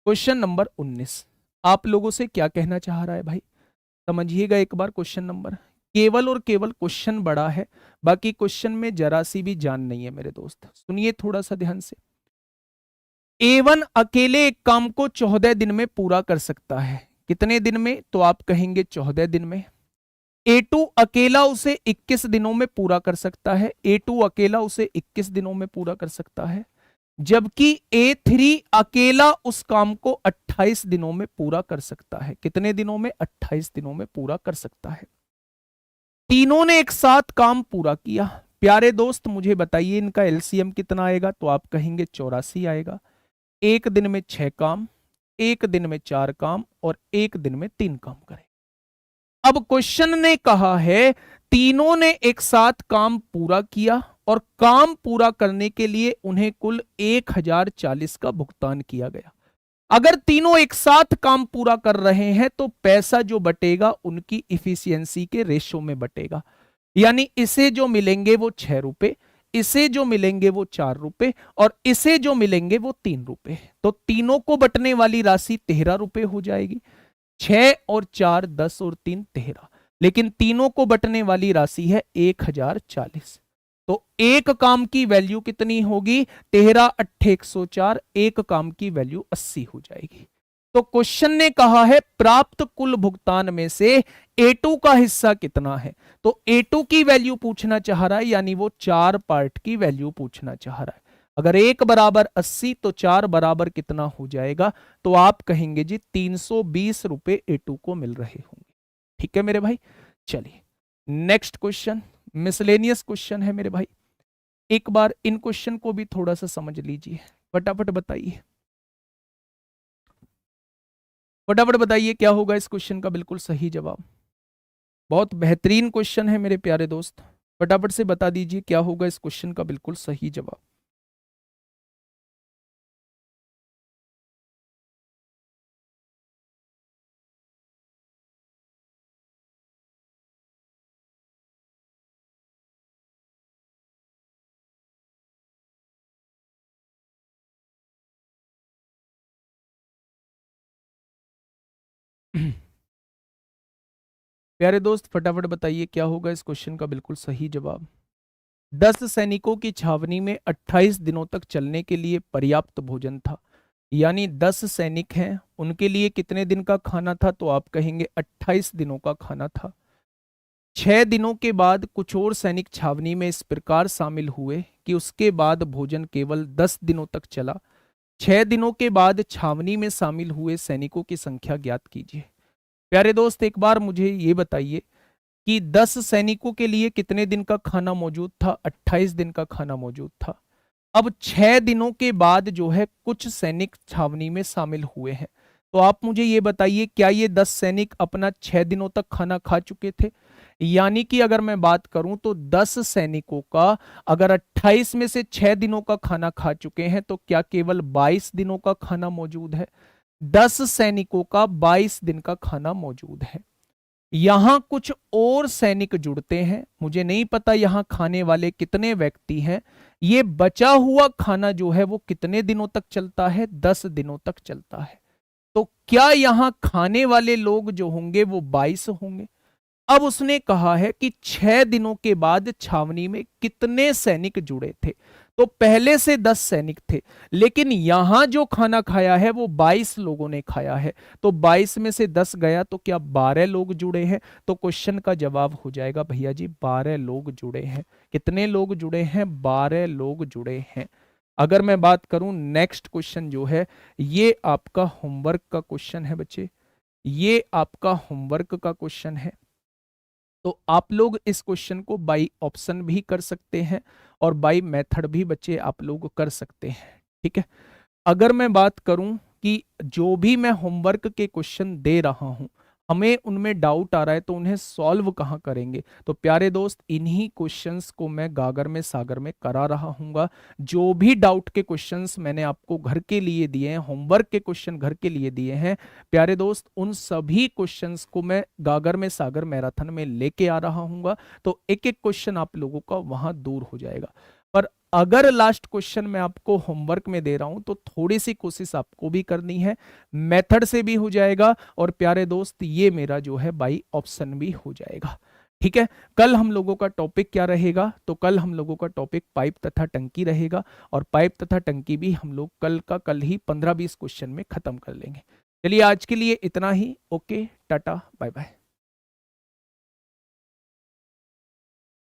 क्वेश्चन नंबर 19 आप लोगों से क्या कहना चाह रहा है भाई? समझिएगा एक बार क्वेश्चन नंबर। केवल और केवल क्वेश्चन बड़ा है, बाकी क्वेश्चन में जरा सी भी जान नहीं है मेरे दोस्त। सुनिए थोड़ा सा ध्यान से। A1 अकेले एक काम को 14 दिन में पूरा कर सकता है। कितने दिन में? तो आप कहेंगे 14 दिन में। A2 अकेला उसे 21 दिनों में पूरा कर सकता है। A2 अकेला उसे 21 दिनों में पूरा कर सकता है, जबकि A3 अकेला उस काम को 28 दिनों में पूरा कर सकता है। कितने दिनों में? 28 दिनों में पूरा कर सकता है। तीनों ने एक साथ काम पूरा किया। प्यारे दोस्त मुझे बताइए इनका एलसीएम कितना आएगा? तो आप कहेंगे 84 आएगा। एक दिन में 6 काम, एक दिन में 4 काम और एक दिन में 3 काम करें। अब क्वेश्चन ने कहा है तीनों ने एक साथ काम पूरा किया और काम पूरा करने के लिए उन्हें कुल 1040 का भुगतान किया गया। अगर तीनों एक साथ काम पूरा कर रहे हैं तो पैसा जो बटेगा उनकी इफिशियंसी के रेशो में बटेगा, यानी इसे जो मिलेंगे वो 6 रुपए, इसे जो मिलेंगे वो 4 रुपए और इसे जो मिलेंगे वो 3 रुपए। तो तीनों को बटने वाली राशि 13 रुपए हो जाएगी। 6 और 4 10 और 3 13, लेकिन तीनों को बटने वाली राशि है 1040। तो एक काम की वैल्यू कितनी होगी? 13 अट्ठे 104, एक काम की वैल्यू 80 हो जाएगी। तो क्वेश्चन ने कहा है प्राप्त कुल भुगतान में से A2 का हिस्सा कितना है। तो A2 की वैल्यू पूछना चाह रहा है, यानी वो 4 पार्ट की वैल्यू पूछना चाह रहा है। अगर एक बराबर 80 तो 4 बराबर कितना हो जाएगा? तो आप कहेंगे जी 320 रुपए A2 को मिल रहे होंगे। ठीक है मेरे भाई, चलिए नेक्स्ट क्वेश्चन मिसलेनियस क्वेश्चन है मेरे भाई। एक बार इन क्वेश्चन को भी थोड़ा सा समझ लीजिए। फटाफट बताइए, फटाफट बताइए क्या होगा इस क्वेश्चन का बिल्कुल सही जवाब। बहुत बेहतरीन क्वेश्चन है मेरे प्यारे दोस्त, फटाफट से बता दीजिए क्या होगा इस क्वेश्चन का बिल्कुल सही जवाब। प्यारे दोस्त फटाफट बताइए क्या होगा इस क्वेश्चन का बिल्कुल सही जवाब। 10 सैनिकों की छावनी में 28 दिनों तक चलने के लिए पर्याप्त भोजन था, यानी 10 सैनिक हैं उनके लिए कितने दिन का खाना था? तो आप कहेंगे 28 दिनों का खाना था। 6 दिनों के बाद कुछ और सैनिक छावनी में इस प्रकार शामिल हुए कि उसके बाद भोजन केवल 10 दिनों तक चला। 6 दिनों के बाद छावनी में शामिल हुए सैनिकों की संख्या ज्ञात कीजिए। प्यारे दोस्त एक बार मुझे ये बताइए कि 10 सैनिकों के लिए कितने दिन का खाना मौजूद था? 28 दिन का खाना मौजूद था। अब 6 दिनों के बाद जो है कुछ सैनिक छावनी में शामिल हुए हैं, तो आप मुझे ये बताइए क्या ये 10 सैनिक अपना 6 दिनों तक खाना खा चुके थे? यानी कि अगर मैं बात करूं तो 10 सैनिकों का अगर 28 में से 6 दिनों का खाना खा चुके हैं तो क्या केवल 22 दिनों का खाना मौजूद है? 10 सैनिकों का 22 दिन का खाना मौजूद है। यहां कुछ और सैनिक जुड़ते हैं, मुझे नहीं पता यहां खाने वाले कितने व्यक्ति हैं। ये बचा हुआ खाना जो है वो कितने दिनों तक चलता है? 10 दिनों तक चलता है। तो क्या यहां खाने वाले लोग जो होंगे वो 22 होंगे? अब उसने कहा है कि 6 दिनों के बाद छावनी में कितने सैनिक जुड़े थे। तो पहले से 10 सैनिक थे, लेकिन यहां जो खाना खाया है वो 22 लोगों ने खाया है। तो 22 में से 10 गया तो क्या 12 लोग जुड़े हैं? तो क्वेश्चन का जवाब हो जाएगा भैया जी 12 लोग जुड़े हैं। कितने लोग जुड़े हैं? 12 लोग जुड़े हैं। अगर मैं बात करूं नेक्स्ट क्वेश्चन जो है ये आपका होमवर्क का क्वेश्चन है बच्चे, ये आपका होमवर्क का क्वेश्चन है। तो आप लोग इस क्वेश्चन को बाई ऑप्शन भी कर सकते हैं और बाई मेथड भी बच्चे आप लोग कर सकते हैं। ठीक है, अगर मैं बात करूं कि जो भी मैं होमवर्क के क्वेश्चन दे रहा हूं, हमें उनमें डाउट आ रहा है तो उन्हें सॉल्व कहाँ करेंगे, तो प्यारे दोस्त इन्हीं क्वेश्चंस को मैं गागर में सागर में करा रहा हूँगा। जो भी डाउट के क्वेश्चंस मैंने आपको घर के लिए दिए हैं, होमवर्क के क्वेश्चन घर के लिए दिए हैं प्यारे दोस्त, उन सभी क्वेश्चंस को मैं गागर में सागर मैराथन में लेके आ रहा हूँगा। तो एक एक क्वेश्चन आप लोगों का वहां दूर हो जाएगा। पर अगर लास्ट क्वेश्चन मैं आपको होमवर्क में दे रहा हूं तो थोड़ी सी कोशिश आपको भी करनी है, मेथड से भी हो जाएगा और प्यारे दोस्त ये मेरा जो है बाई ऑप्शन भी हो जाएगा। ठीक है, कल हम लोगों का टॉपिक क्या रहेगा, तो कल हम लोगों का टॉपिक पाइप तथा टंकी रहेगा और पाइप तथा टंकी भी हम लोग कल का कल ही 15-20 क्वेश्चन में खत्म कर लेंगे। चलिए आज के लिए इतना ही। Okay, tata bye bye.